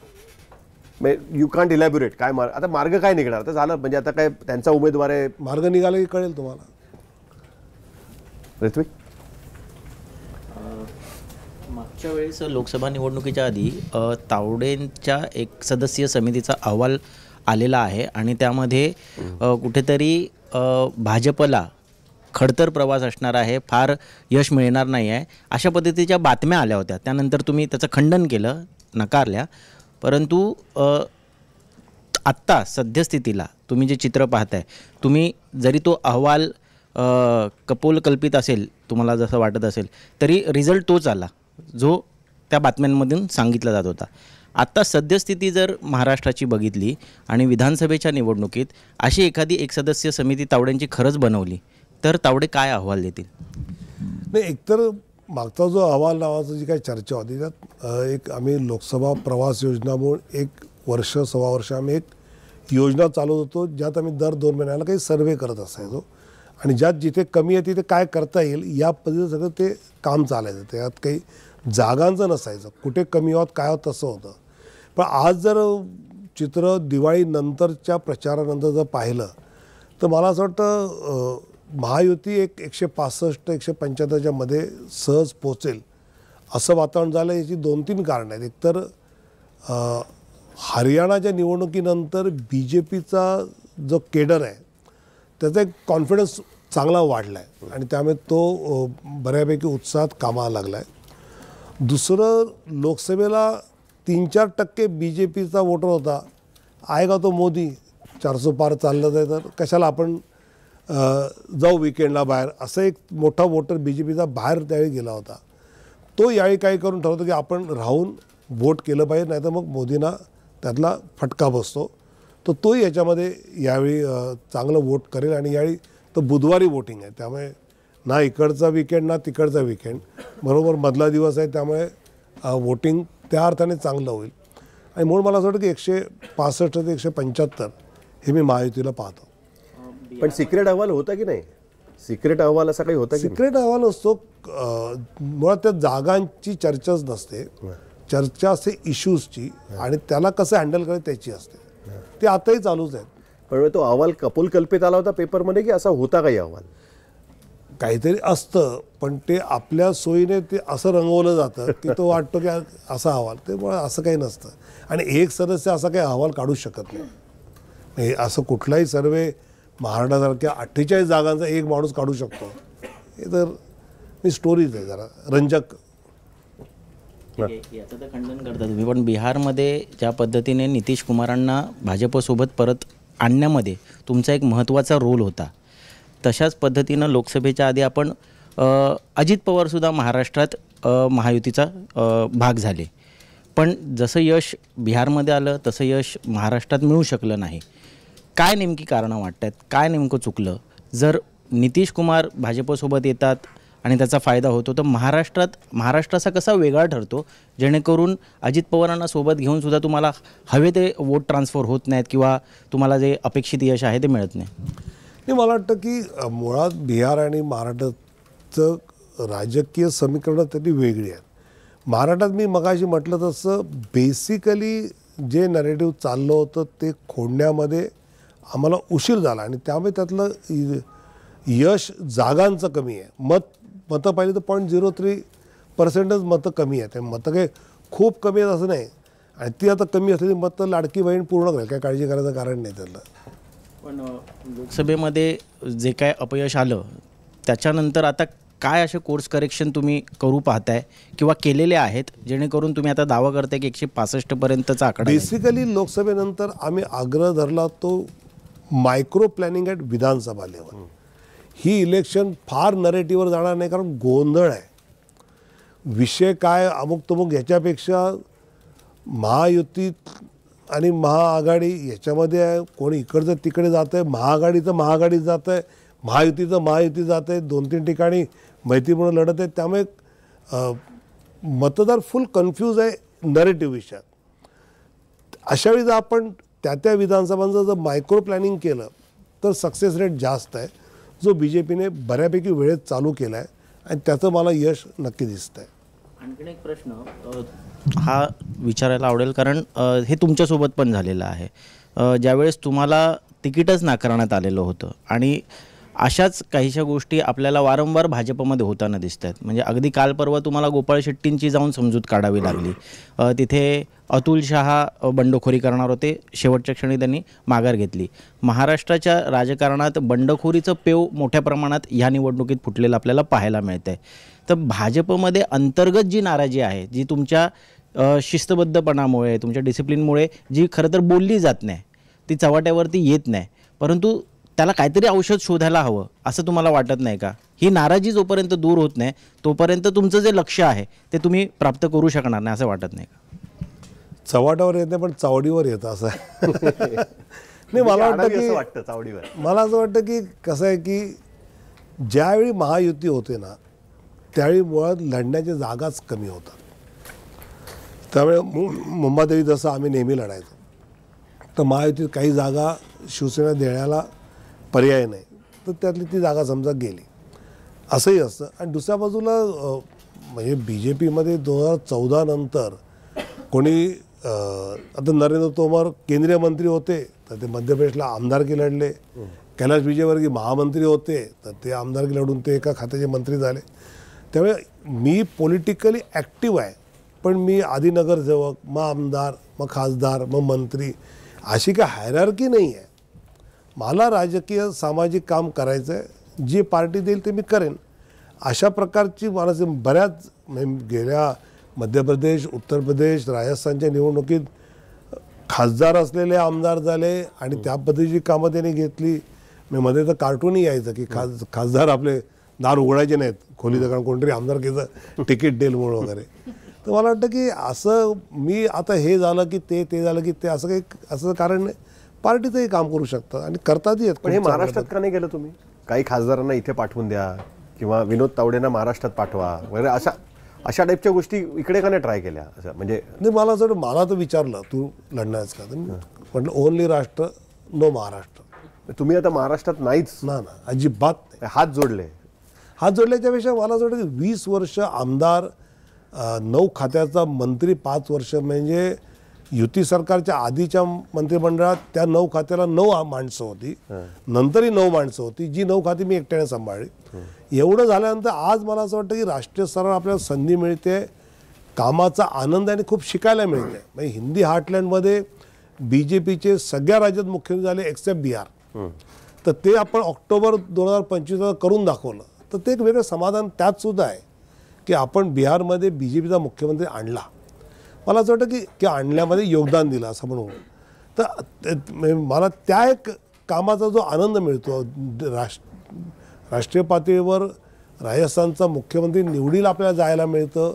यू कांट इलॅबोरेट काय मार्ग, आता मार्ग काय निघणार? आता झालं म्हणजे आता काय त्यांचा उमेदवार आहे, मार्ग निघाला की कळेल तुम्हाला. ऋत्विक, मागच्या वेळेस लोकसभा निवडणुकीच्या आधी तावडेंच्या एक सदस्यीय समितीचा अहवाल आलेला आहे, आणि त्यामध्ये कुठेतरी भाजपला खडतर प्रवास असणार आहे, फार यश मिळणार नाही आहे, अशा पद्धतीच्या बातम्या आल्या होत्या. त्यानंतर तुम्ही त्याचं खंडन केलं, नकारल्या. परंतु आत्ता सद्यस्थितीला तुम्ही जे चित्र पाहताय, तुम्ही जरी तो अहवाल कपोलकल्पित असेल तुम्हाला जसं वाटत असेल, तरी रिझल्ट तोच आला जो त्या बातम्यांमधून सांगितला जात होता. आत्ता सद्यस्थिती जर महाराष्ट्राची बघितली आणि विधानसभेच्या निवडणुकीत अशी एखादी एक सदस्यीय समिती तावडेंची खरंच बनवली, तर तावडे काय अहवाल देतील? नाही, एकतर मागचा जो अहवाल नावाची जी काही चर्चा होती त्यात एक आम्ही लोकसभा प्रवास योजना म्हणून 1 वर्ष 1.25 वर्ष आम्ही एक योजना चालवत होतो, ज्यात आम्ही दर 2 महिन्याला काही सर्वे करत असायचो, आणि ज्यात जिथे कमी आहे तिथे काय करता येईल या पद्धतीचं सगळं ते काम चालायचं. त्यात काही जागांचं नसायचं, कुठे कमी होत काय होत तसं होतं. पण आज जर चित्र दिवाळीनंतरच्या प्रचारानंतर जर पाहिलं तर मला असं वाटतं महायुती एक 165-175च्या मध्ये सहज पोचेल असं वातावरण झालं. याची 2-3 कारणं आहेत. एकतर हरियाणाच्या निवडणुकीनंतर BJPचा जो केडर आहे त्याचा एक कॉन्फिडन्स चांगला वाढला आहे, आणि त्यामुळे तो बऱ्यापैकी उत्साहात कामाला लागला आहे. दुसरं, लोकसभेला 3-4% BJPचा वोटर होता, आएगा तो मोदी, 400 पार चाललं आहे तर कशाला आपण जाऊ विकेंडला बाहेर, असं एक मोठा वोटर BJPचा बाहेर त्यावेळी गेला होता. तो यावेळी काही करून ठरवतो की आपण राहून वोट केलं पाहिजे, नाही तर मग मोदींना त्यातला फटका बसतो. तर तोही याच्यामध्ये यावेळी चांगलं वोट करेल, आणि यावेळी तर बुधवारी वोटिंग आहे, त्यामुळे ना इकडचा विकेंड ना तिकडचा विकेंड, बरोबर मधला दिवस आहे, त्यामुळे वोटिंग त्या अर्थाने चांगलं होईल. आणि म्हणून मला असं वाटतं की 165 ते 175 हे मी महायुतीला पाहतो. पण सिक्रेट अहवाल होता की नाही? सिक्रेट अहवाल असा काही होता की सिक्रेट अहवाल असतो. मुळात त्या जागांची चर्चाच नसते, चर्चा असते इश्यूजची आणि त्याला कसं हँडल करायचं त्याची असते. ते आताही चालूच आहेत. पण तो अहवाल कपोल कल्पित आला होता पेपरमध्ये की असा होता काही अहवाल? काहीतरी असतं पण ते आपल्या सोयीने ते असं रंगवलं जातं की तो वाटतो की असा अहवाल. ते मुळे असं काही नसतं आणि एक सदस्य असा काही अहवाल काढू शकत नाही. असं कुठलाही सर्वे महाराष्ट्रासारख्या 48 जागांचा एक माणूस काढू शकतो हे तर मी स्टोरीज आहे जरा रंजक. याचं तर खंडन करता तुम्ही, पण बिहारमध्ये ज्या पद्धतीने नितीश कुमारांना भाजपसोबत परत आणण्यामध्ये तुमचा एक महत्त्वाचा रोल होता, तशाच पद्धतीनं लोकसभेच्या आधी आपण अजित पवारसुद्धा महाराष्ट्रात महायुतीचा भाग झाले, पण जसं यश बिहारमध्ये आलं तसं यश महाराष्ट्रात मिळू शकलं नाही. काय नेमकी कारणं वाटत आहेत? काय नेमकं चुकलं? जर नितीश कुमार भाजपसोबत येतात आणि त्याचा फायदा होतो तर महाराष्ट्राचा कसा वेगळा ठरतो जेणेकरून अजित पवारांना सोबत घेऊन सुद्धा तुम्हाला हवे ते वोट ट्रान्सफर होत नाहीत किंवा तुम्हाला जे अपेक्षित यश आहे ते मिळत नाही? मला वाटतं की मुळात बिहार आणि महाराष्ट्राचं राजकीय समीकरणं तरी वेगळी आहेत. महाराष्ट्रात मी मगाशी म्हटलं तसं बेसिकली जे नरेटिव्ह चाललं होतं ते खोडण्यामध्ये आम्हाला उशीर झाला आणि त्यामुळे त्यातलं यश जागांचं कमी आहे. मतं पाहिली तर 0.03% मतं कमी आहेत. मतं काही खूप कमी आहेत असं नाही आणि ती आता कमी असलेली मतं लाडकी बहीण पूर्ण करेल, काय काळजी करायचं कारण नाही त्याला. पण लोकसभेमध्ये जे काय अपयश आलं त्याच्यानंतर आता काय असे कोर्स करेक्शन तुम्ही करू पाहताय किंवा केलेले आहेत जेणेकरून तुम्ही आता दावा करताय की 165 पर्यंतचा आकडा? बेसिकली लोकसभेनंतर आम्ही आग्रह धरला तो micro planning at Vidhan Sabha level. He election फार नरेटिव्हवर जाणार नाही कारण गोंधळ आहे. विषय काय अमुक तमुक याच्यापेक्षा महायुतीत आणि महाआघाडी याच्यामध्ये आहे. कोणी इकडचं तिकडे जात आहे, महाआघाडीचं महाआघाडीत जात आहे, महायुतीचं महायुती जात आहे, 2-3 ठिकाणी मैत्रीपूर्ण लढत आहे. त्यामुळे मतदार फुल कन्फ्यूज आहे नरेटिव्ह विषयात. अशावेळी जर आपण त्या विधानसभांचं जर मायक्रो प्लॅनिंग केलं तर सक्सेस रेट जास्त आहे, जो BJPने बऱ्यापैकी वेळेत चालू केला आहे आणि त्याचं मला यश नक्की दिसतं आहे. आणखीन एक प्रश्न हा विचारायला आवडेल कारण हे तुमच्यासोबत पण झालेलं आहे. ज्यावेळेस तुम्हाला तिकीटच नाकारण्यात आलेलं होतं आणि अशाच काहीशा गोष्टी आपल्याला वारंवार भाजपमध्ये होताना दिसत आहेत. म्हणजे अगदी काल परवा तुम्हाला गोपाळ शेट्टींची जाऊन समजूत काढावी लागली. तिथे अतुल शहा बंडखोरी करणार होते, शेवटच्या क्षणी त्यांनी माघार घेतली. महाराष्ट्राच्या राजकारणात बंडखोरीचं पेव मोठ्या प्रमाणात ह्या निवडणुकीत फुटलेलं आपल्याला पाहायला मिळतं आहे. तर भाजपमध्ये अंतर्गत जी नाराजी आहे, जी तुमच्या शिस्तबद्धपणामुळे तुमच्या डिसिप्लिनमुळे जी खरं तर बोलली जात नाही, ती चव्हाट्यावरती येत नाही, परंतु त्याला काहीतरी औषध शोधायला हवं असं तुम्हाला वाटत नाही का? ही नाराजी जोपर्यंत दूर होत नाही तोपर्यंत तुमचं जे लक्ष्य आहे ते तुम्ही प्राप्त करू शकणार नाही असं वाटत नाही का? चव्हाट्यावर येत नाही पण चावडीवर येतं असं नाही. मला वाटतं चावडीवर मला असं वाटतं की कसं आहे की ज्यावेळी महायुती होते ना त्यावेळी मुळात लढण्याच्या जागाच कमी होतात. त्यामुळे मुंबादेवी जसं आम्ही नेहमी लढायचो तर महायुतीत काही जागा शिवसेना देण्याला पर्याय नाही तर त्यातली ती जागा समजा गेली असंही असतं. आणि दुसऱ्या बाजूला म्हणजे BJPमध्ये 2014 नंतर कोणी आता नरेंद्र तोमर केंद्रीय मंत्री होते तर ते मध्य प्रदेशला आमदारकी लढले. कैलाश विजयवर्गीय महामंत्री होते तर ते आमदारकी लढून ते एका खात्याचे मंत्री झाले. त्यामुळे मी पॉलिटिकली ॲक्टिव्ह आहे पण मी आधी नगरसेवक, मग आमदार, मग खासदार, मग मंत्री अशी काय हायरार्की नाही आहे. मला राजकीय सामाजिक काम करायचं आहे, जी पार्टी देईल ते मी करेन अशा प्रकारची मला बऱ्याच गेल्या मध्य प्रदेश, उत्तर प्रदेश, राजस्थानच्या निवडणुकीत खासदार असलेले आमदार झाले आणि त्या पद्धतीची कामं त्यांनी घेतली. मी मध्ये तर कार्टूनही यायचं की खासदार आपले दार उघडायचे नाहीत खोलीत कारण कोणतरी आमदारकीचं तिकीट देईल म्हणून वगैरे. तर मला वाटतं की असं मी आता हे झालं की ते झालं की ते असं काही असं कारण नाही. पार्टीचंही काम करू शकतात आणि करतातही येत. पण हे महाराष्ट्रात का नाही गेलं तुम्ही? काही खासदारांना इथे पाठवून द्या किंवा विनोद तावडेंना महाराष्ट्रात पाठवा वगैरे अशा टाईपच्या गोष्टी इकडे का नाही ट्राय केल्या? असं म्हणजे नाही मला तर विचारलं तू लढणारच का तर म्हटलं ओनली राष्ट्र नो महाराष्ट्र. तुम्ही आता महाराष्ट्रात नाहीच, ना ना अजिबात नाही. हात जोडले. हात जोडल्याच्या पेक्षा मला असं वाटतं की 20 वर्ष आमदार, 9 खात्याचा मंत्री, 5 वर्ष म्हणजे युती सरकारच्या आधीच्या मंत्रिमंडळात त्या 9 खात्याला 9 माणसं होती, नंतरही 9 माणसं होती, जी 9 खाती मी एकट्याने सांभाळली. एवढं झाल्यानंतर आज मला असं वाटतं की राष्ट्रीय स्तरावर आपल्याला संधी मिळते, कामाचा आनंद आणि खूप शिकायला मिळते. म्हणजे हिंदी हार्टलँडमध्ये BJPचे सगळ्या राज्यात मुख्यमंत्री झाले एक्सेप्ट बिहार. तर ते आपण ऑक्टोबर 2025 करून दाखवलं, तर ते एक वेगळं समाधान त्यात सुद्धा आहे की आपण बिहारमध्ये BJPचा मुख्यमंत्री आणला. मला असं वाटतं की आणल्यामध्ये योगदान दिलं असं म्हणून. तर मला त्या एक कामाचा जो आनंद मिळतो, राष्ट्रीय पातळीवर राजस्थानचा मुख्यमंत्री निवडीला आपल्याला जायला मिळतं,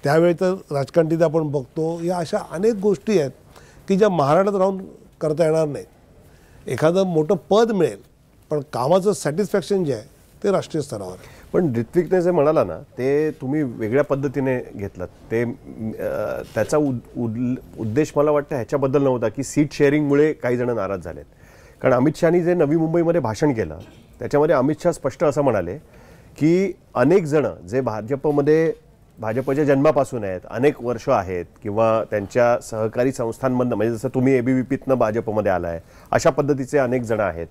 त्यावेळी तर राजकारण तिथे आपण बघतो. या अशा अनेक गोष्टी आहेत की ज्या महाराष्ट्रात राहून करता येणार नाहीत. एखादं मोठं पद मिळेल, पण कामाचं सॅटिस्फॅक्शन जे आहे ते राष्ट्रीय स्तरावर आहे. पण ऋत्विकने जे म्हणाला ना, ते तुम्ही वेगळ्या पद्धतीने घेतलं. ते त्याचा उद्देश मला वाटतं ह्याच्याबद्दल नव्हता की सीट शेअरिंगमुळे काही जण नाराज झालेत. कारण अमित शहानी जे नवी मुंबईमध्ये भाषण केलं त्याच्यामध्ये अमित शहा स्पष्ट असं म्हणाले की अनेक जण जे भाजपच्या जन्मापासून आहेत, अनेक वर्ष आहेत, किंवा त्यांच्या सहकारी संस्थांमधनं, म्हणजे जसं तुम्ही ABVPतनं भाजपमध्ये आलाय अशा पद्धतीचे अनेक जण आहेत,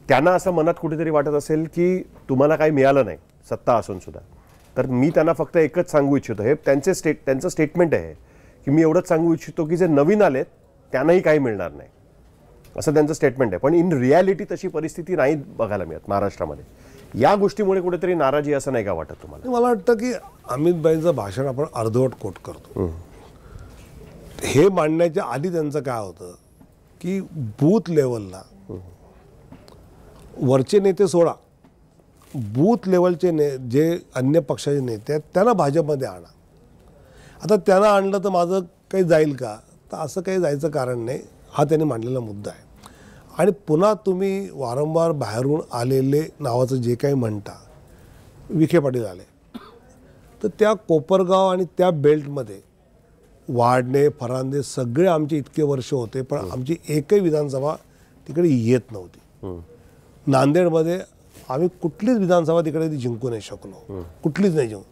त्यांना असं मनात कुठेतरी वाटत असेल की तुम्हाला काही मिळालं नाही सत्ता असून सुद्धा. तर मी त्यांना फक्त एकच सांगू इच्छितो, हे त्यांचं स्टेटमेंट आहे की मी एवढंच सांगू इच्छितो की जे नवीन आलेत त्यांनाही काही मिळणार नाही, असं त्यांचं स्टेटमेंट आहे. पण इन रियालिटी तशी परिस्थिती नाही बघायला मिळत महाराष्ट्रामध्ये. या गोष्टीमुळे कुठेतरी नाराजी असं नाही का वाटत तुम्हाला? मला वाटतं की अमितभाईंचं भाषण आपण अर्धवट कोट करतो. हे मांडण्याच्या आधी त्यांचं काय होतं की बूथ लेवलला वरचे नेते सोडा, बूथ लेवलचे जे अन्य पक्षाचे नेते आहेत त्यांना भाजपमध्ये आणा. आता त्यांना आणलं तर माझं काही जाईल का? तर असं काही जायचं कारण नाही, हा त्यांनी मांडलेला मुद्दा आहे. आणि पुन्हा तुम्ही वारंवार बाहेरून आलेले नावाचं जे काही म्हणता, विखे पाटील आले, तर त्या कोपरगाव आणि त्या बेल्टमध्ये वाडणे, फरांदे सगळे आमचे इतके वर्ष होते, पण आमची एकही विधानसभा तिकडे येत नव्हती. नांदेडमध्ये आम्ही कुठलीच विधानसभा तिकडे जिंकू नाही शकलो, कुठलीच नाही जिंकू.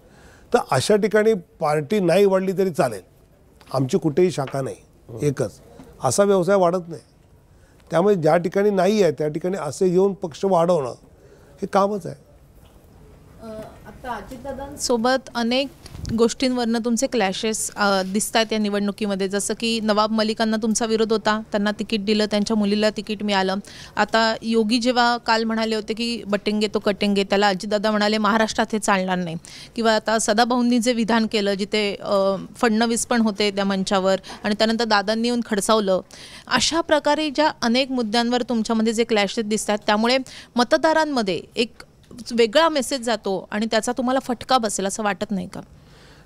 तर अशा ठिकाणी पार्टी नाही वाढली तरी चालेल, आमची कुठेही शाखा नाही, एकच, असा व्यवसाय वाढत नाही. त्यामुळे ज्या ठिकाणी नाही आहे त्या ठिकाणी असे येऊन पक्ष वाढवणं हे कामच आहे. आता अजितदादांसोबत अनेक गोष्टींवरनं तुमचे क्लॅशेस दिसत आहेत या निवडणुकीमध्ये. जसं की नवाब मलिकांना तुमचा विरोध होता, त्यांना तिकीट दिलं, त्यांच्या मुलीला तिकीट मिळालं. आता योगी जेव्हा काल म्हणाले होते की बटेंगे तो कटेंगे, त्याला अजितदादा म्हणाले महाराष्ट्रात हे चालणार नाही. किंवा आता सदाभाऊंनी जे विधान केलं, जिथे फडणवीस पण होते त्या मंचावर आणि त्यानंतर दादांनी येऊन खडसावलं. अशा प्रकारे ज्या अनेक मुद्द्यांवर तुमच्यामध्ये जे क्लॅशेस दिसत आहेत, त्यामुळे मतदारांमध्ये एक वेगळा मेसेज जातो आणि त्याचा तुम्हाला फटका बसेल असं वाटत नाही का?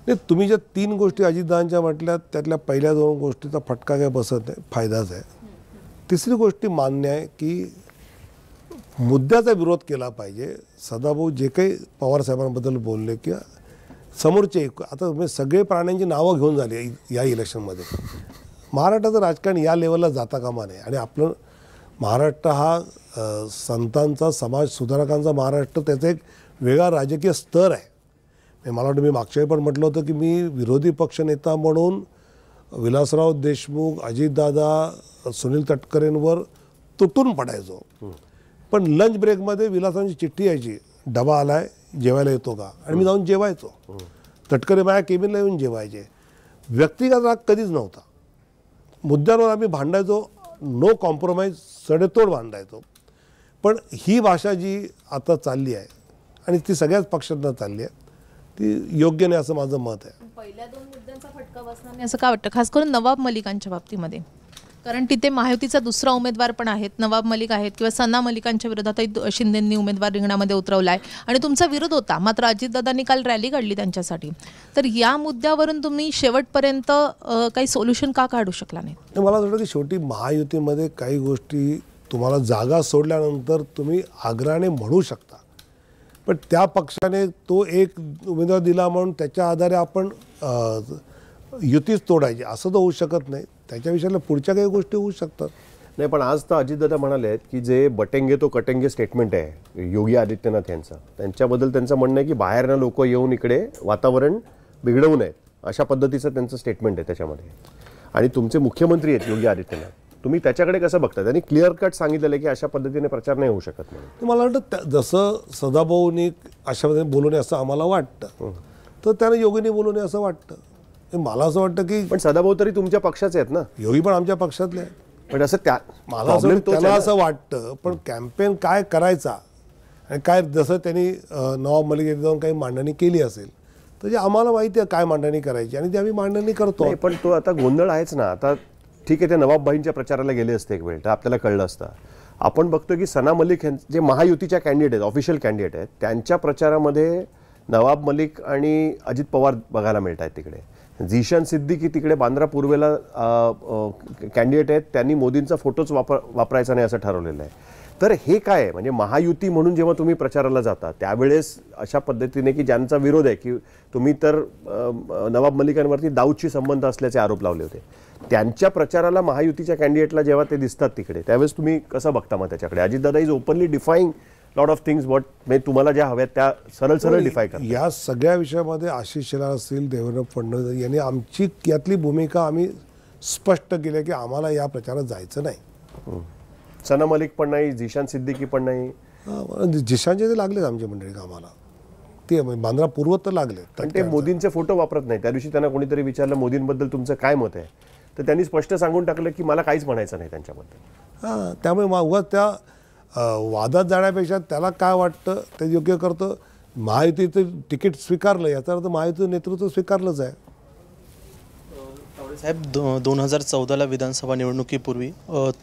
नाही, तुम्ही ज्या 3 गोष्टी अजितदादांच्या म्हटल्यात त्यातल्या पहिल्या 2 गोष्टीचा फटका काय बसत नाही, फायदाच आहे. तिसरी गोष्टी मान्य आहे की मुद्द्याचा विरोध केला पाहिजे. सदाभाऊ जे काही पवारसाहेबांबद्दल बोलले किंवा समोरचे, आता तुम्ही सगळे प्राण्यांची नावं घेऊन झाली या इलेक्शनमध्ये. महाराष्ट्राचं राजकारण या लेवलला जाता कामा नये. आणि आपलं महाराष्ट्र हा संतांचा, समाज सुधारकांचा महाराष्ट्र, त्याचा एक वेगळा राजकीय स्तर आहे. मला वाटतं मी मागच्या वेळी पण म्हटलं होतं की मी विरोधी पक्षनेता म्हणून विलासराव देशमुख, अजितदादा, सुनील तटकरेंवर तुटून पडायचो. पण लंच ब्रेकमध्ये विलासांची चिठ्ठी यायची, डबा आलाय, जेवायला येतो का? आणि मी जाऊन जेवायचो. तटकरे माझ्या केबिनला येऊन जेवायचे. व्यक्तिगत राग कधीच नव्हता. मुद्द्यांवर आम्ही भांडायचो, नो कॉम्प्रोमाइज, सडेतोड भांडायचो. पण ही भाषा जी आता चालली आहे आणि ती सगळ्याच पक्षांना चालली आहे, ती योग्य नाही असं माझं मत आहे. पहिल्या 2 मुद्द्यांचा फटका बसणार नाही असं का वाटतं, खास करून नवाब मलिकांच्या बाबतीमध्ये? कारण तिथे महायुतीचा दुसरा उमेदवार पण आहेत, नवाब मलिक आहेत, किंवा सना मलिकांच्या विरोधातही शिंदेंनी उमेदवार रिंगणामध्ये उतरवला आहे आणि तुमचा विरोध होता. मात्र अजितदादांनी काल रॅली काढली त्यांच्यासाठी. तर या मुद्द्यावरून तुम्ही शेवटपर्यंत काही सोल्युशन का काढू शकला नाही? मला असं वाटतं की शेवटी महायुतीमध्ये काही गोष्टी तुम्हाला जागा सोडल्यानंतर तुम्ही आग्रहाने म्हणू शकता, पण त्या पक्षाने तो एक उमेदवार दिला म्हणून त्याच्या आधारे आपण युतीच तोडायची असं तर होऊ शकत नाही. त्याच्याविषयीला पुढच्या काही गोष्टी होऊ शकतात. नाही, पण आज तर अजितदादा म्हणाले आहेत की जे बटेंगे तो कटेंगे स्टेटमेंट आहे योगी आदित्यनाथ यांचं, त्यांच्याबद्दल त्यांचं म्हणणं आहे की बाहेरनं लोक येऊन इकडे वातावरण बिघडवू नयेत, अशा पद्धतीचं त्यांचं स्टेटमेंट आहे त्याच्यामध्ये. आणि तुमचे मुख्यमंत्री आहेत योगी आदित्यनाथ, तुम्ही त्याच्याकडे कसं बघता? त्यांनी क्लिअर कट सांगितलेलं आहे की अशा पद्धतीने प्रचार नाही होऊ शकत म्हणून. मला वाटतं जसं सदाभाऊनी अशा पद्धतीने बोलू नये असं आम्हाला वाटतं, तर त्यानं योगीने बोलू नये असं वाटतं. मला असं वाटतं की पण सदाभाऊ तरी तुमच्या पक्षाचे आहेत ना, योगी पण आमच्या पक्षातले आहे. पण असं त्या मला असं त्याला असं वाटतं, पण कॅम्पेन काय करायचा आणि काय, जसं त्यांनी नवाब मलिक येथे जाऊन काही मांडणी केली असेल तर जे आम्हाला माहिती आहे काय मांडणी करायची आणि ती आम्ही मांडणी करतो. नाही, पण तो आता गोंधळ आहेच ना. आता ठीक आहे, ते नवाबबाईंच्या प्रचाराला गेले असते एक वेळ तर आपल्याला कळलं असतं. आपण बघतो की सना मलिक जे महायुतीच्या कॅन्डिडेट आहेत, ऑफिशियल कॅन्डिडेट आहेत, त्यांच्या प्रचारामध्ये नवाब मलिक आणि अजित पवार बघायला मिळत आहेत तिकडे. झीशान सिद्दीकी तिकडे बांद्रा पूर्वेला कॅन्डिडेट आहेत, त्यांनी मोदींचा फोटोच वापरायचा नाही असं ठरवलेलं आहे. तर हे काय आहे म्हणजे महायुती म्हणून जेव्हा तुम्ही प्रचाराला जाता त्यावेळेस अशा पद्धतीने की ज्यांचा विरोध आहे की तुम्ही तर नवाब मलिकांवरती दाऊदशी संबंध असल्याचे आरोप लावले होते, त्यांच्या प्रचाराला महायुतीच्या कॅन्डिडेटला जेव्हा ते दिसतात तिकडे त्यावेळेस तुम्ही कसं बघता मग त्याच्याकडे? Ajitdada is openly defying lot of things what म्हणजे तुम्हाला ज्या हव्यात त्या सरळ सरळ डिफाय करतात. या सगळ्या विषयामध्ये आशिष शेलार असतील, देवेंद्र फडणवीस यांनी आमची यातली भूमिका आम्ही स्पष्ट केली की आम्हाला या प्रचारात जायचं नाही. सना मलिक पण नाही, झीशान सिद्दीकी पण नाही. झीशानचे ते लागलेच आमच्या मंडळी कामाला, ते बांद्रा पूर्व तर लागले. पण ते मोदींचे फोटो वापरत नाही. त्या दिवशी त्यांना कोणीतरी विचारलं मोदींबद्दल तुमचं काय मत आहे, तर त्यांनी स्पष्ट सांगून टाकलं की मला काहीच म्हणायचं नाही त्यांच्याबद्दल. हां, त्यामुळे मग त्या वादात जाण्यापेक्षा त्याला काय वाटतं ते योग्य करतं. महायुतीचं तिकीट स्वीकारलं याचा अर्थ महायुतीचं नेतृत्व स्वीकारलंच आहे. साहेब 2014ला विधानसभा निवडणुकीपूर्वी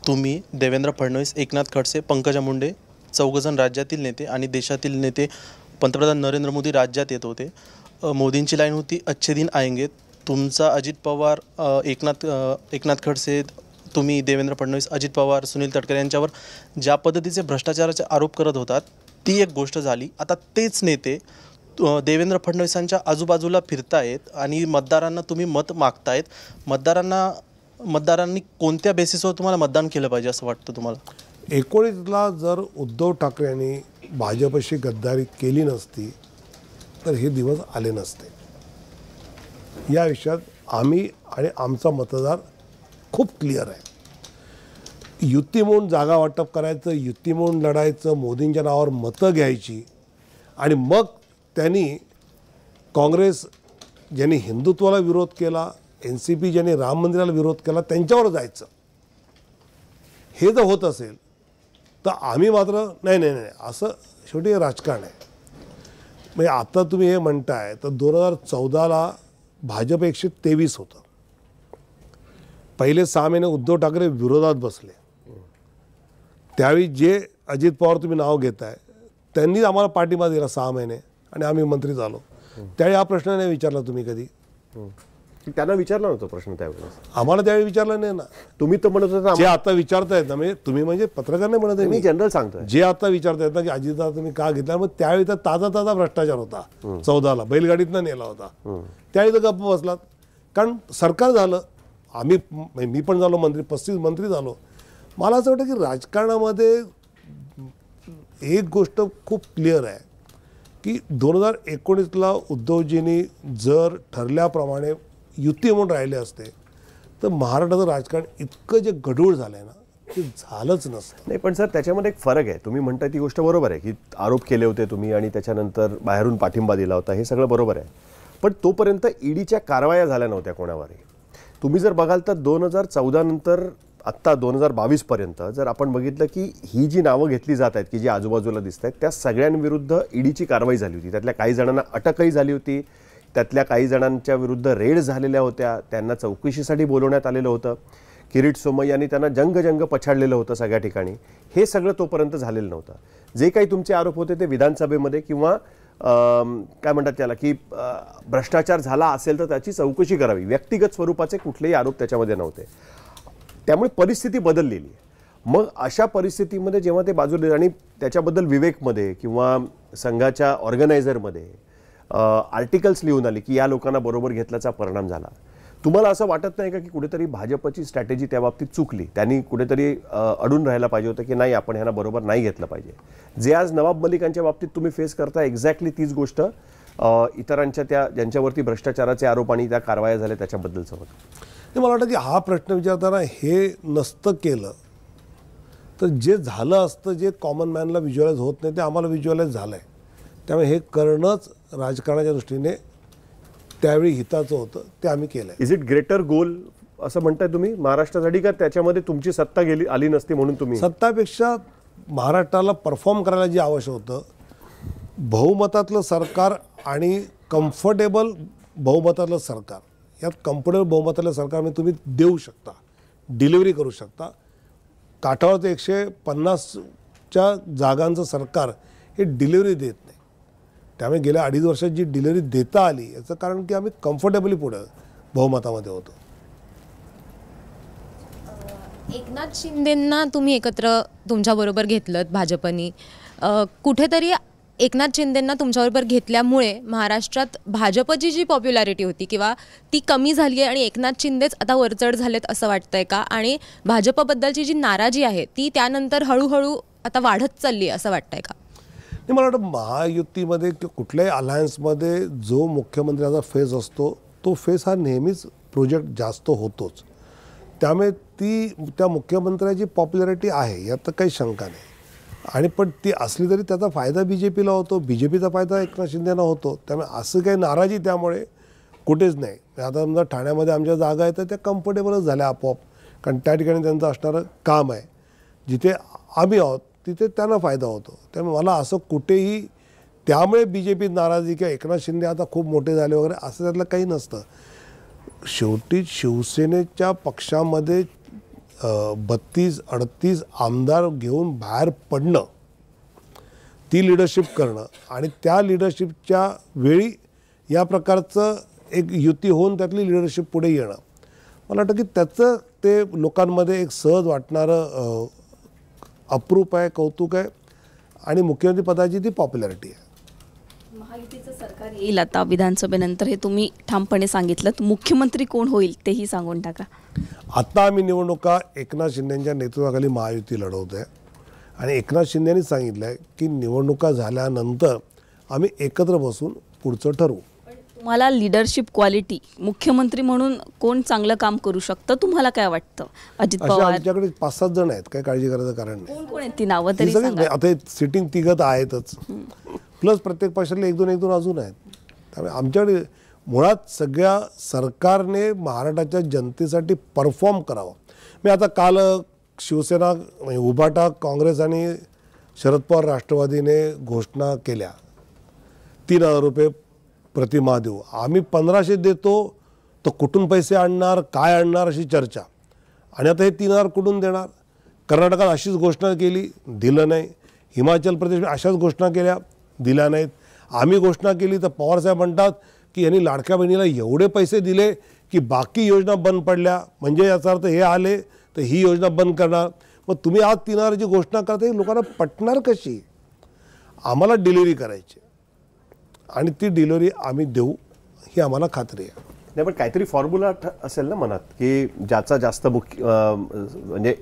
तुम्ही, देवेंद्र फडणवीस, एकनाथ खडसे, पंकजा मुंडे चौघजण राज्यातील नेते आणि देशातील नेते पंतप्रधान नरेंद्र मोदी राज्यात येत होते. मोदींची लाईन होती अच्छे दिन आएंगे. तुमचा अजित पवार, एकनाथ खडसे, तुम्ही, देवेंद्र फडणवीस, अजित पवार, सुनील तटकरे यांच्यावर ज्या पद्धतीचे भ्रष्टाचाराचे आरोप करत होतात ती एक गोष्ट झाली. आता तेच नेते देवेंद्र फडणवीसांच्या आजूबाजूला फिरतायत आणि मतदारांना तुम्ही मत मागतायत. मतदारांनी कोणत्या बेसिसवर तुम्हाला मतदान केलं पाहिजे असं वाटतं तुम्हाला? 19ला जर उद्धव ठाकरे यांनी भाजपशी गद्दारी केली नसती तर हे दिवस आले नसते. या विषयात आम्ही आणि आमचा मतदार खूप क्लिअर आहे. युती म्हणून जागा वाटप करायचं, युती म्हणून लढायचं, मोदींच्या नावावर मतं घ्यायची आणि मग त्यांनी काँग्रेस ज्यांनी हिंदुत्वाला विरोध केला, NCP ज्यांनी राम मंदिराला विरोध केला त्यांच्यावर जायचं. हे जर होत असेल तर आम्ही मात्र नाही नाही नाही असं शेवटी राजकारण आहे. म्हणजे आता तुम्ही हे म्हणताय तर 2014ला भाजप 123 होतं. पहिले 6 महिने उद्धव ठाकरे विरोधात बसले. त्यावेळी जे अजित पवार तुम्ही नाव घेताय त्यांनी आम्हाला पाठिंबा दिला 6 महिने आणि आम्ही मंत्री झालो. त्यावेळी हा प्रश्न नाही विचारला तुम्ही कधी? त्यांना विचारला नव्हता प्रश्न त्यावेळेस. आम्हाला त्यावेळी विचारला नाही ना. तुम्ही तर म्हणत होता जे आता विचारतायत ना, म्हणजे तुम्ही म्हणजे पत्रकार नाही म्हणत आहे, मी जनरल सांगतोय. जे आता विचारतायत ना की अजितदादा तुम्ही का घेतला, मग त्यावेळी तर ताजा भ्रष्टाचार होता. 14ला बैलगाडीतनं नेला होता. त्यावेळी तर गप्प बसलात कारण सरकार झालं. मी पण झालो मंत्री, 35 मंत्री झालो. मला असं वाटतं की राजकारणामध्ये एक गोष्ट खूप क्लिअर आहे की 2019ला उद्धवजींनी जर ठरल्याप्रमाणे युती म्हणून राहिले असते तर महाराष्ट्राचं राजकारण इतकं जे गढूळ झालं आहे ना ते झालंच नसतं. नाही, पण सर त्याच्यामध्ये एक फरक आहे. तुम्ही म्हणताय ती गोष्ट बरोबर आहे की आरोप केले होते तुम्ही आणि त्याच्यानंतर बाहेरून पाठिंबा दिला होता, हे सगळं बरोबर आहे. पण तोपर्यंत ईडीच्या कारवाया झाल्या नव्हत्या कोणावरही. तुम्ही जर बघाल तर 2014 नंतर आत्ता 2022 पर्यंत जर आपण बघितलं की ही जी नावं घेतली जात आहेत की जी आजूबाजूला दिसत आहेत त्या सगळ्यांविरुद्ध ईडीची कारवाई झाली होती. त्यातल्या काही जणांना अटकही झाली होती, त्यातल्या काही जणांच्या विरुद्ध रेड झालेल्या होत्या, त्यांना चौकशीसाठी बोलवण्यात आलेलं होतं. किरीट सोमय्यांनी त्यांना जंग पछाडलेलं होतं सगळ्या ठिकाणी. हे सगळं तोपर्यंत झालेलं नव्हतं. जे काही तुमचे आरोप होते ते विधानसभेमध्ये किंवा काय म्हणतात त्याला की भ्रष्टाचार झाला असेल तर त्याची चौकशी करावी, व्यक्तिगत स्वरूपाचे कुठलेही आरोप त्याच्यामध्ये नव्हते. त्यामुळे परिस्थिती बदललेली आहे. मग अशा परिस्थितीमध्ये जेव्हा ते बाजूला आणि त्याच्याबद्दल विवेकमध्ये किंवा संघाच्या ऑर्गनायझरमध्ये आर्टिकल्स लिहून आली की या लोकांना बरोबर घेतल्याचा परिणाम झाला. तुम्हाला असं वाटत नाही का की कुठेतरी भाजपची स्ट्रॅटेजी त्या बाबतीत चुकली, त्यांनी कुठेतरी अडून राहायला पाहिजे होतं की नाही आपण ह्यांना बरोबर नाही घेतलं पाहिजे? जे आज नवाब मलिकांच्या बाबतीत तुम्ही फेस करता एक्झॅक्टली तीच गोष्ट इतरांच्या त्या ज्यांच्यावरती भ्रष्टाचाराचे आरोप आणि त्या कारवाया झाल्या त्याच्याबद्दलचं होतं. मला वाटतं की हा प्रश्न विचारताना हे नसतं केलं तर जे झालं असतं, जे कॉमन मॅनला व्हिज्युअलाइज होत नाही ते आम्हाला व्हिज्युअलाइज झालं आहे. त्यामुळे हे करणंच राजकारणाच्या दृष्टीने त्यावेळी हिताचं होतं, ते आम्ही केलं आहे. इज इट ग्रेटर गोल असं म्हणताय तुम्ही महाराष्ट्रासाठी, का त्याच्यामध्ये तुमची सत्ता आली नसती म्हणून तुम्ही? सत्तापेक्षा महाराष्ट्राला परफॉर्म करायला जे आवश्यक होतं, बहुमतातलं सरकार आणि कम्फर्टेबल बहुमतातलं सरकार, यात कम्फर्टेबल बहुमतातलं सरकार तुम्ही देऊ शकता, डिलिव्हरी करू शकता. काठावरचं 150च्या जागांचं सरकार हे डिलिव्हरी देत नाही. त्यामुळे गेल्या 2.5 वर्षात जी डिलिव्हरी देता आली याचं कारण की आम्ही कम्फर्टेबली पुढं बहुमतामध्ये होतो. एकनाथ शिंदेंना तुम्ही एकत्र तुमच्याबरोबर घेतलं भाजपनी. कुठेतरी एकनाथ शिंदेंना तुमच्याबरोबर घेतल्यामुळे महाराष्ट्रात भाजपची जी पॉप्युलॅरिटी होती किंवा ती कमी झाली आहे आणि एकनाथ शिंदेच आता वरचढ झालेत असं वाटतंय का? आणि भाजपबद्दलची जी नाराजी आहे ती त्यानंतर हळूहळू आता वाढत चालली आहे असं वाटतंय का? नाही, मला वाटतं महायुतीमध्ये किंवा कुठल्याही अलायन्समध्ये जो मुख्यमंत्र्याचा फेस असतो तो फेस हा नेहमीच प्रोजेक्ट जास्त होतोच. त्यामुळे त्या मुख्यमंत्र्याची पॉप्युलॅरिटी आहे यात काही शंका नाही. आणि पण ती असली तरी त्याचा फायदा BJPला होतो, BJPचा फायदा एकनाथ शिंदेना होतो. त्यामुळे असं काही नाराजी त्यामुळे कुठेच नाही. आता समजा ठाण्यामध्ये आमच्या जागा आहेत तर त्या कम्फर्टेबलच झाल्या आपोआप, कारण त्या ठिकाणी त्यांचं असणारं काम आहे. जिथे आम्ही आहोत तिथे त्यांना फायदा होतो. त्यामुळे मला असं कुठेही त्यामुळे BJP नाराजी किंवा एकनाथ शिंदे आता खूप मोठे झाले वगैरे असं त्यातलं काही नसतं. शेवटी शिवसेनेच्या पक्षामध्ये 32-38 आमदार घेऊन बाहेर पडणं, ती लिडरशिप करणं आणि त्या लिडरशिपच्या वेळी या प्रकारचं एक युती होऊन त्यातली लिडरशिप पुढे येणं, मला वाटतं की त्याचं ते लोकांमध्ये एक सहज वाटणारं अप्रूप आहे, कौतुक आहे आणि मुख्यमंत्री पदाची ती पॉप्युलॅरिटी आहे. महायुतीचं सरकार येईल आता विधानसभेनंतर हे तुम्ही ठामपणे सांगितलं. मुख्यमंत्री कोण होईल तेही सांगून टाका. आता आम्ही निवडणुका एकनाथ शिंदेंच्या नेतृत्वाखाली महायुती लढवतो आहे आणि एकनाथ शिंदेंनी सांगितलं आहे की निवडणुका झाल्यानंतर आम्ही एकत्र बसून पुढचं ठरवू. तुम्हाला लिडरशिप क्वालिटी मुख्यमंत्री म्हणून कोण चांगलं काम करू शकतं तुम्हाला काय वाटतं? अजित अशा पवार, आमच्याकडे 5-7 जण आहेत, काही काळजी करायचं कारण नाही. कोण आहेत ती नावं तरी सगळे सांगा. आता सिटिंग तिघत आहेतच, प्लस प्रत्येक पक्षातले 1-2 अजून आहेत. त्यामुळे आमच्याकडे मुळात सगळ्या सरकारने महाराष्ट्राच्या जनतेसाठी परफॉर्म करावं. मी आता काल शिवसेना उभाटा काँग्रेस आणि शरद पवार राष्ट्रवादीने घोषणा केल्या 3,000 रुपये प्रतिमाह देऊ. आम्ही 1,500 देतो तर कुठून पैसे आणणार, काय आणणार अशी चर्चा. आणि आता हे 3,000 कुठून देणार? कर्नाटकात अशीच घोषणा केली, दिलं नाही. हिमाचल प्रदेश अशाच घोषणा केल्या, दिल्या नाहीत. आम्ही घोषणा केली तर पवारसाहेब म्हणतात की यांनी लाडक्या बहिणीला एवढे पैसे दिले की बाकी योजना बंद पडल्या, म्हणजे याचा अर्थ हे आले तर ही योजना बंद करणार. मग तुम्ही आज 3,000ची घोषणा करता, ही लोकांना पटणार कशी? आम्हाला डिलिव्हरी करायची आणि ती डिलिव्हरी आम्ही देऊ ही आम्हाला खात्री आहे. नाही, पण काहीतरी फॉर्म्युला असेल ना मनात की ज्याचा जास्त म्हणजे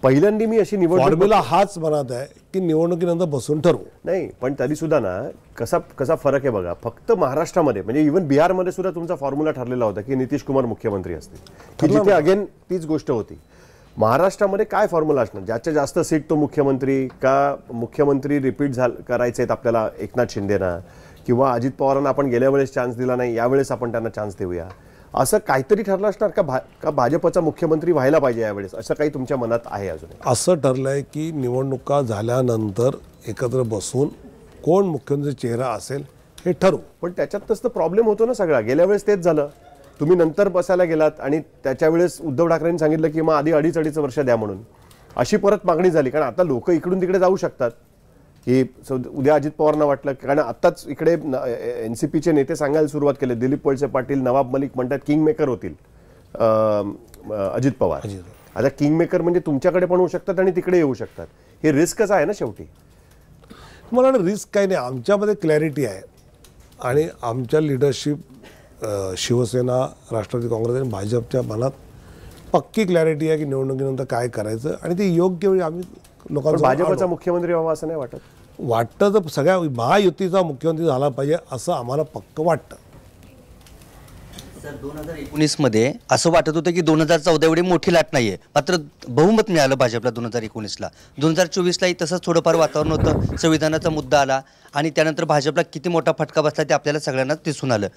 पहिल्यांदा मी अशी निवडणूक, फॉर्म्युला हाच मनात आहे की निवडणुकीनंतर बसून ठरवू. नाही, पण तरी सुद्धा ना कसा फरक आहे बघा. फक्त महाराष्ट्रामध्ये म्हणजे इव्हन बिहारमध्ये सुद्धा तुमचा फॉर्म्युला ठरलेला होता की नितीश कुमार मुख्यमंत्री असतील, की जिथे अगेन तीच गोष्ट होती. महाराष्ट्रामध्ये काय फॉर्म्युला असणार? ज्याच्या जास्त सीट तो मुख्यमंत्री, का मुख्यमंत्री रिपीट करायचे आहेत आपल्याला एकनाथ शिंदेना, किंवा अजित पवारांना आपण गेल्या वेळेस चान्स दिला नाही, यावेळेस आपण त्यांना चान्स देऊया, असं काहीतरी ठरलं असणार का भाजपचा मुख्यमंत्री व्हायला पाहिजे यावेळेस, असं काही तुमच्या मनात आहे अजून? असं ठरलंय की निवडणुका झाल्यानंतर एकत्र बसून कोण मुख्यमंत्री चेहरा असेल हे ठरवू. पण त्याच्यातच तर प्रॉब्लेम होतो ना सगळा. गेल्या वेळेस तेच झालं, तुम्ही नंतर बसायला गेलात आणि त्याच्या वेळेस उद्धव ठाकरेंनी सांगितलं की मग आधी 2.5 वर्ष द्या म्हणून, अशी परत मागणी झाली. कारण आता लोक इकडून तिकडे जाऊ शकतात की उद्या अजित पवारांना वाटलं, कारण आत्ताच इकडे NCPचे नेते सांगायला सुरुवात केली, दिलीप वळसे पाटील, नवाब मलिक म्हणतात किंग मेकर होतील अजित पवार. आता किंग मेकर म्हणजे तुमच्याकडे पण होऊ शकतात आणि तिकडे येऊ शकतात. हे रिस्कच आहे ना शेवटी. मला रिस्क काही नाही, आमच्यामध्ये क्लॅरिटी आहे आणि आमच्या लिडरशिप शिवसेना, राष्ट्रवादी काँग्रेस आणि भाजपच्या मनात पक्की क्लॅरिटी आहे की निवडणुकीनंतर काय करायचं आणि ते योग्य वेळी आम्ही पण लोकांना भाजपचा मुख्यमंत्री व्हावा असं नाही वाटत? वाटतं तर सगळ्या महायुतीचा मुख्यमंत्री झाला पाहिजे असं आम्हाला पक्क वाटतं. सर 2019मध्ये असं वाटत होतं की 2014 एवढी मोठी लाट नाहीये, मात्र बहुमत मिळालं भाजपला 2019ला. 2024लाही तसंच थोडंफार वातावरण होतं, संविधानाचा मुद्दा आला आणि त्यानंतर भाजपला किती मोठा फटका बसला ते आपल्याला सगळ्यांनाच दिसून आलं.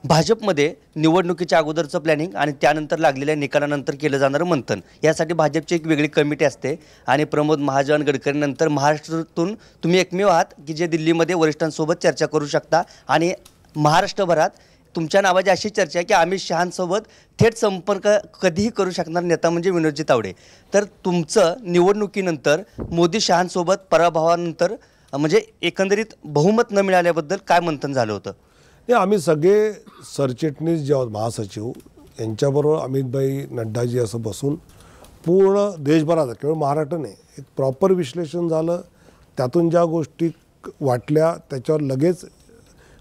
भाजपमध्ये निवडणुकीच्या अगोदरचं प्लॅनिंग आणि त्यानंतर लागलेल्या निकालानंतर केलं जाणारं मंथन, यासाठी भाजपची एक वेगळी कमिटी असते आणि प्रमोद महाजन, गडकरीनंतर महाराष्ट्रातून तुम्ही एकमेव आहात की जे दिल्लीमध्ये वरिष्ठांसोबत चर्चा करू शकता आणि महाराष्ट्रभरात तुमच्या नावाची अशी चर्चा आहे की अमित शहांसोबत थेट संपर्क कधीही करू शकणार नेता म्हणजे विनोदजी तावडे. तर तुमचं निवडणुकीनंतर मोदी शहांसोबत पराभवानंतर म्हणजे एकंदरीत बहुमत न मिळाल्याबद्दल काय मंथन झालं होतं? नाही, आम्ही सगळे सरचिटणीस जे आहोत महासचिव यांच्याबरोबर अमितभाई नड्डाजी असं बसून पूर्ण देशभरात केवळ महाराष्ट्र नाही एक प्रॉपर विश्लेषण झालं. त्यातून ज्या गोष्टी वाटल्या त्याच्यावर लगेच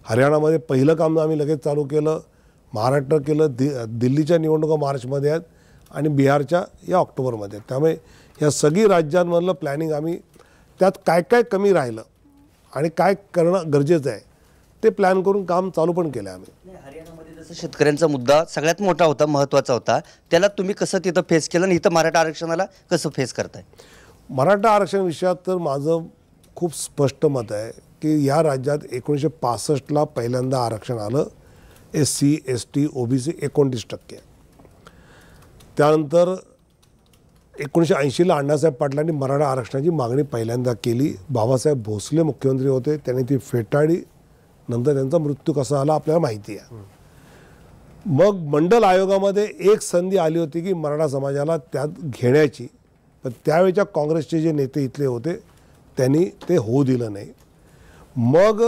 हरियाणामध्ये पहिलं काम आम्ही लगेच चालू केलं, महाराष्ट्र केलं, दिल्लीच्या निवडणुका मार्चमध्ये आहेत आणि बिहारच्या या ऑक्टोबरमध्ये. त्यामुळे या सगळी राज्यांमधलं प्लॅनिंग आम्ही त्यात काय काय कमी राहिलं आणि काय करणं गरजेचं आहे ते प्लॅन करून काम चालू पण केलं आम्ही. हरियाणामध्ये जसं शेतकऱ्यांचा मुद्दा सगळ्यात मोठा होता, महत्त्वाचा होता, त्याला तुम्ही कसं तिथं फेस केलं आणि इथं मराठा आरक्षणाला कसं फेस करताय? मराठा आरक्षण विषयात तर माझं खूप स्पष्ट मत आहे की या राज्यात 1965ला पहिल्यांदा आरक्षण आलं. SC, ST, OBC 29%. त्यानंतर 1980ला अण्णासाहेब पाटलांनी मराठा आरक्षणाची मागणी पहिल्यांदा केली. बाबासाहेब भोसले मुख्यमंत्री होते, त्यांनी ती फेटाळली. नंतर त्यांचा मृत्यू कसा आला आपल्याला माहिती आहे. मग मंडल आयोगामध्ये एक संधी आली होती की मराठा समाजाला त्यात घेण्याची, पण त्यावेळेच्या काँग्रेसचे जे नेते इथले होते त्यांनी ते होऊ दिलं नाही. मग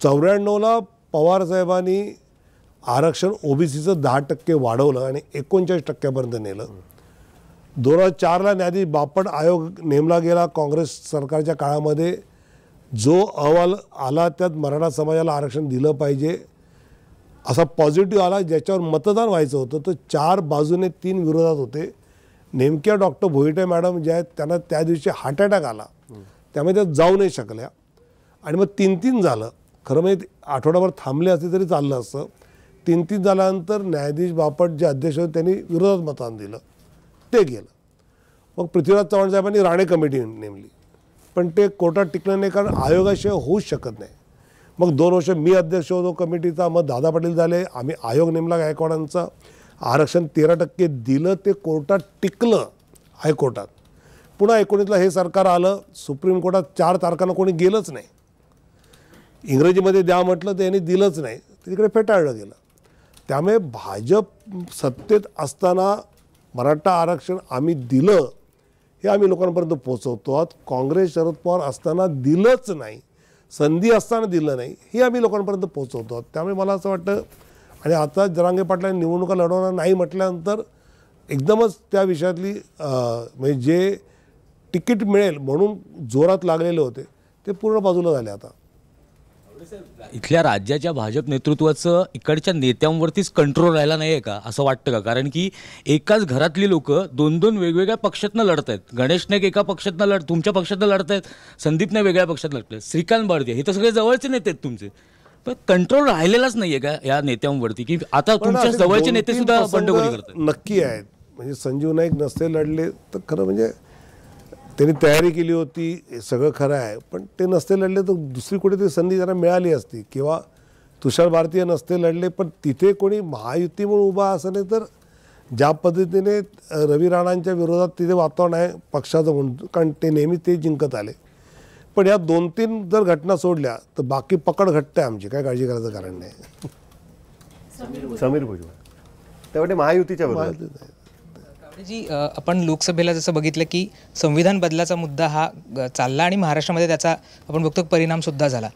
94ला पवारसाहेबांनी आरक्षण OBCचं 10% वाढवलं आणि 39% नेलं. 2004ला न्यायाधीश बापट आयोग नेमला गेला काँग्रेस सरकारच्या काळामध्ये. जो अहवाल आला त्यात मराठा समाजाला आरक्षण दिलं पाहिजे असा पॉझिटिव्ह आला, ज्याच्यावर मतदान व्हायचं होतं. तर 4 बाजूने 3 विरोधात होते. नेमक्या डॉक्टर भोईटे मॅडम ज्या आहेत त्यांना त्या दिवशी हार्ट अटॅक आला, त्यामुळे त्या जाऊ नाही शकल्या आणि मग 3-3 झालं. खरं म्हणजे आठवडाभर थांबले असते तरी चाललं असतं. 3-3 झाल्यानंतर न्यायाधीश बापट जे अध्यक्ष होते त्यांनी विरोधात मतदान दिलं, ते गेलं. मग पृथ्वीराज चव्हाण साहेबांनी राणे कमिटी नेमली, पण ते कोर्टात टिकलं नाही कारण आयोगाशिवाय होऊच शकत नाही. मग 2 वर्ष मी अध्यक्ष होतो कमिटीचा, मग दादा पाटील झाले, आम्ही आयोग नेमला गायकवाडांचा. आरक्षण 13% दिलं, ते कोर्टात टिकलं हायकोर्टात. पुन्हा 19ला हे सरकार आलं, सुप्रीम कोर्टात 4 तारखांना कोणी गेलंच नाही. इंग्रजीमध्ये द्या म्हटलं तर यांनी दिलंच नाही, तिकडे फेटाळलं गेलं. त्यामुळे भाजप सत्तेत असताना मराठा आरक्षण आम्ही दिलं हे आम्ही लोकांपर्यंत पोचवतो आहोत. काँग्रेस शरद पवार असताना दिलंच नाही, संधी असताना दिलं नाही, हे आम्ही लोकांपर्यंत पोचवतो आहोत. त्यामुळे मला असं वाटतं आणि आता जरांगे पाटलांनी निवडणुका लढवणार नाही म्हटल्यानंतर एकदमच त्या विषयातली म्हणजे जे तिकीट मिळेल म्हणून जोरात लागलेले होते ते पूर्ण बाजूला झाले. आता इथल्या राज्याच्या भाजप नेतृत्वाचं इकडच्या नेत्यांवरतीच कंट्रोल राहिला नाही आहे का असं वाटतं का? कारण की एकाच घरातली लोक 2-2 वेगवेगळ्या पक्षातनं लढत आहेत. गणेश नाईक एका पक्षातनं तुमच्या पक्षातनं लढत आहेत, संदीप नाईक वेगळ्या पक्षात लढत आहेत, श्रीकांत बारदे हे तर सगळे जवळचे नेते आहेत तुमचे. पण कंट्रोल राहिलेलाच नाही आहे का या नेत्यांवरती की आता तुमच्या जवळचे नेते सुद्धा बंडखोरी करतात? नक्की आहेत. म्हणजे संजीव नाईक नसते लढले तर खरं म्हणजे त्यांनी तयारी केली होती, सगळं खरं आहे, पण ते नसते लढले तर दुसरी कुठेतरी संधी त्यांना मिळाली असती. किंवा तुषार भारतीय नसते लढले पण तिथे कोणी महायुती म्हणून उभा असं नाही. तर ज्या पद्धतीने रवी राणांच्या विरोधात तिथे वातावरण आहे पक्षाचं म्हणून, कारण ते नेहमी ते जिंकत आले. पण या 2-3 जर घटना सोडल्या तर बाकी पकड घट्ट आहे आमची, काय काळजी करायचं कारण नाही. समीर भुजबळ त्यामुळे महायुतीच्या विरोधात. जी आपण लोकसभेला जसं बघितलं की संविधान बदलाचा मुद्दा हा चालला आणि महाराष्ट्रामध्ये त्याचा आपण बघतो परिणामसुद्धा झाला.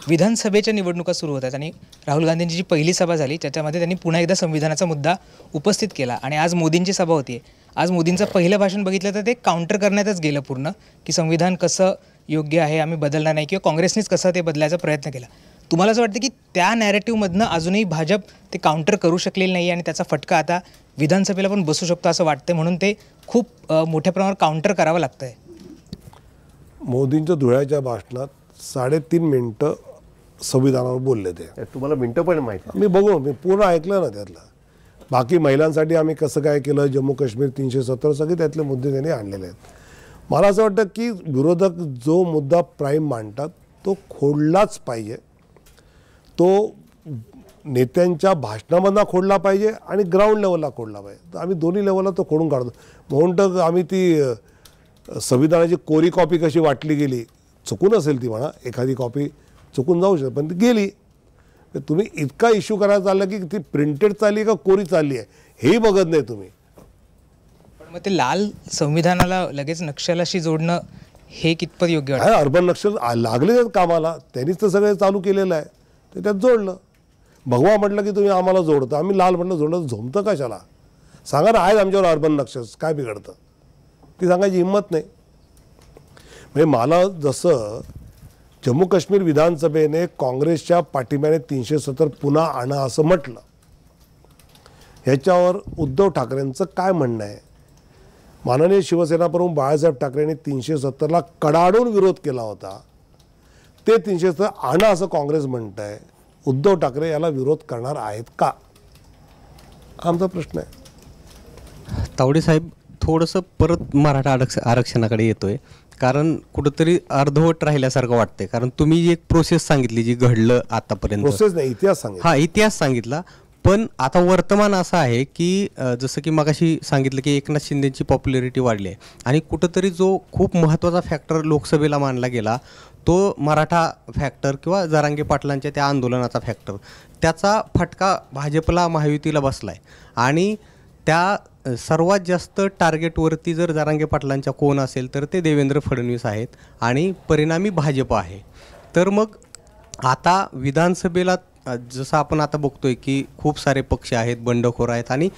विधानसभेच्या निवडणुका सुरू होतात आणि राहुल गांधींची जी पहिली सभा झाली त्याच्यामध्ये त्यांनी पुन्हा एकदा संविधानाचा मुद्दा उपस्थित केला आणि आज मोदींची सभा होती. आज मोदींचं पहिलं भाषण बघितलं तर ते काउंटर करण्यातच गेलं पूर्ण की संविधान कसं योग्य आहे, आम्ही बदलणार नाही, किंवा काँग्रेसनेच कसं ते बदलायचा प्रयत्न केला. तुम्हाला असं वाटतं की त्या नॅरेटिव्हमधनं अजूनही भाजप ते काउंटर करू शकलेलं नाही आणि त्याचा फटका आता विधानसभेला पण बसू शकतो असं वाटतं, म्हणून ते खूप मोठ्या प्रमाणावर काउंटर करावं लागतं आहे? मोदींच्या धुळ्याच्या भाषणात 3.5 मिनिटं संविधानावर बोलले ते. तुम्हाला मिनिटं पण माहिती? मी पूर्ण ऐकलं ना त्यातलं. बाकी महिलांसाठी आम्ही कसं काय केलं, जम्मू काश्मीर 370 सगळे त्यातले मुद्दे त्यांनी आणलेले आहेत. मला असं वाटतं की विरोधक जो मुद्दा प्राईम मांडतात तो खोडलाच पाहिजे. तो नेत्यांच्या भाषणामधला खोडला पाहिजे आणि ग्राउंड लेवलला खोडला पाहिजे. तर आम्ही दोन्ही लेवलला तो खोडून काढतो. म्हणून आम्ही ती संविधानाची कोरी कॉपी कशी वाटली गेली, चुकून असेल ती म्हणा, एखादी कॉपी चुकून जाऊ शकते, पण ती गेली. तुम्ही इतका इश्यू करायला चाललं की ती प्रिंटेड चालली का कोरी चालली आहे हेही बघत नाही तुम्ही. पण मग ते लाल संविधानाला लगेच नक्षलाशी जोडणं हे कितपत योग्य वाटतं? अर्बन नक्षल लागले आहेत कामाला, त्यांनीच तर सगळे चालू केलेलं आहे, ते त्यात जोडलं. भगवा म्हटलं की तुम्ही आम्हाला जोडतं, आम्ही लाल म्हटलं जोडलं, झोमतं कशाला? सांगा ना, आहेत आमच्यावर अर्बन नक्षल्स, काय बिघडतं? ती सांगायची हिंमत नाही. म्हणजे मला जसं जम्मू काश्मीर विधानसभेने काँग्रेसच्या पाठिंब्याने 370 पुन्हा आणा असं म्हटलं, ह्याच्यावर उद्धव ठाकरेंचं काय म्हणणं आहे? माननीय शिवसेना प्रमुख बाळासाहेब ठाकरेंनी 370ला कडाडून विरोध केला होता. ते 370 आणा असं काँग्रेस म्हणत आहे. उद्धव ठाकरे याला विरोध करणार आहेत का? आमचा प्रश्न आहे. तावडे साहेब, थोडंसं परत मराठा आरक्षणाकडे येतोय, कारण कुठंतरी अर्धवट राहिल्यासारखं वाटतंय. कारण तुम्ही जी एक प्रोसेस सांगितली, जी घडलं आतापर्यंत, प्रोसेस नाही, इतिहास सांगितला. हा, इतिहास सांगितला. पण आता वर्तमान असं आहे की जसं की मगाशी सांगितलं की एकनाथ शिंदेची पॉप्युलॅरिटी वाढली आहे आणि कुठंतरी जो खूप महत्त्वाचा फॅक्टर लोकसभेला मानला गेला तो मराठा फॅक्टर किंवा जरांगे पाटलांच्या त्या आंदोलनाचा फॅक्टर, त्याचा फटका भाजपला, महायुतीला बसला आहे. आणि त्या सर्वात जास्त टार्गेटवरती जर जरांगे पाटलांच्या कोण असेल तर ते देवेंद्र फडणवीस आहेत आणि परिणामी भाजप आहे. तर मग आता विधानसभेला जसं आपण आता बघतोय की खूप सारे पक्ष आहेत, बंडखोर आहेत आणि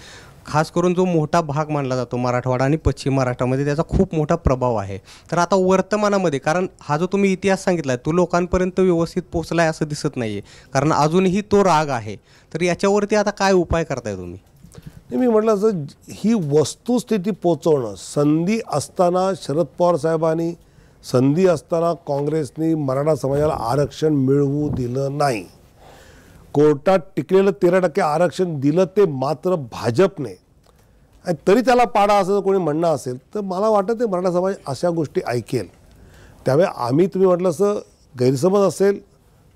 खास करून जो मोठा भाग मानला जातो मराठवाडा आणि पश्चिम महाराष्ट्रामध्ये त्याचा खूप मोठा प्रभाव आहे. तर आता वर्तमानामध्ये, कारण हा जो तुम्ही इतिहास सांगितला आहे तो लोकांपर्यंत व्यवस्थित पोचला आहे असं दिसत नाही आहे, कारण अजूनही तो राग आहे. तर याच्यावरती आता काय उपाय करताय तुम्ही? मी म्हटलं असं, ही वस्तुस्थिती पोचवणं, संधी असताना शरद पवार साहेबांनी, संधी असताना काँग्रेसनी मराठा समाजाला आरक्षण मिळवू दिलं नाही. कोर्टात टिकलेलं 13% आरक्षण दिलं ते मात्र भाजपने, आणि तरी त्याला पाडा असं जर कोणी म्हणणं असेल तर मला वाटतं ते मराठा समाज अशा गोष्टी ऐकेल. त्यामुळे आम्ही, तुम्ही म्हटलं असं गैरसमज असेल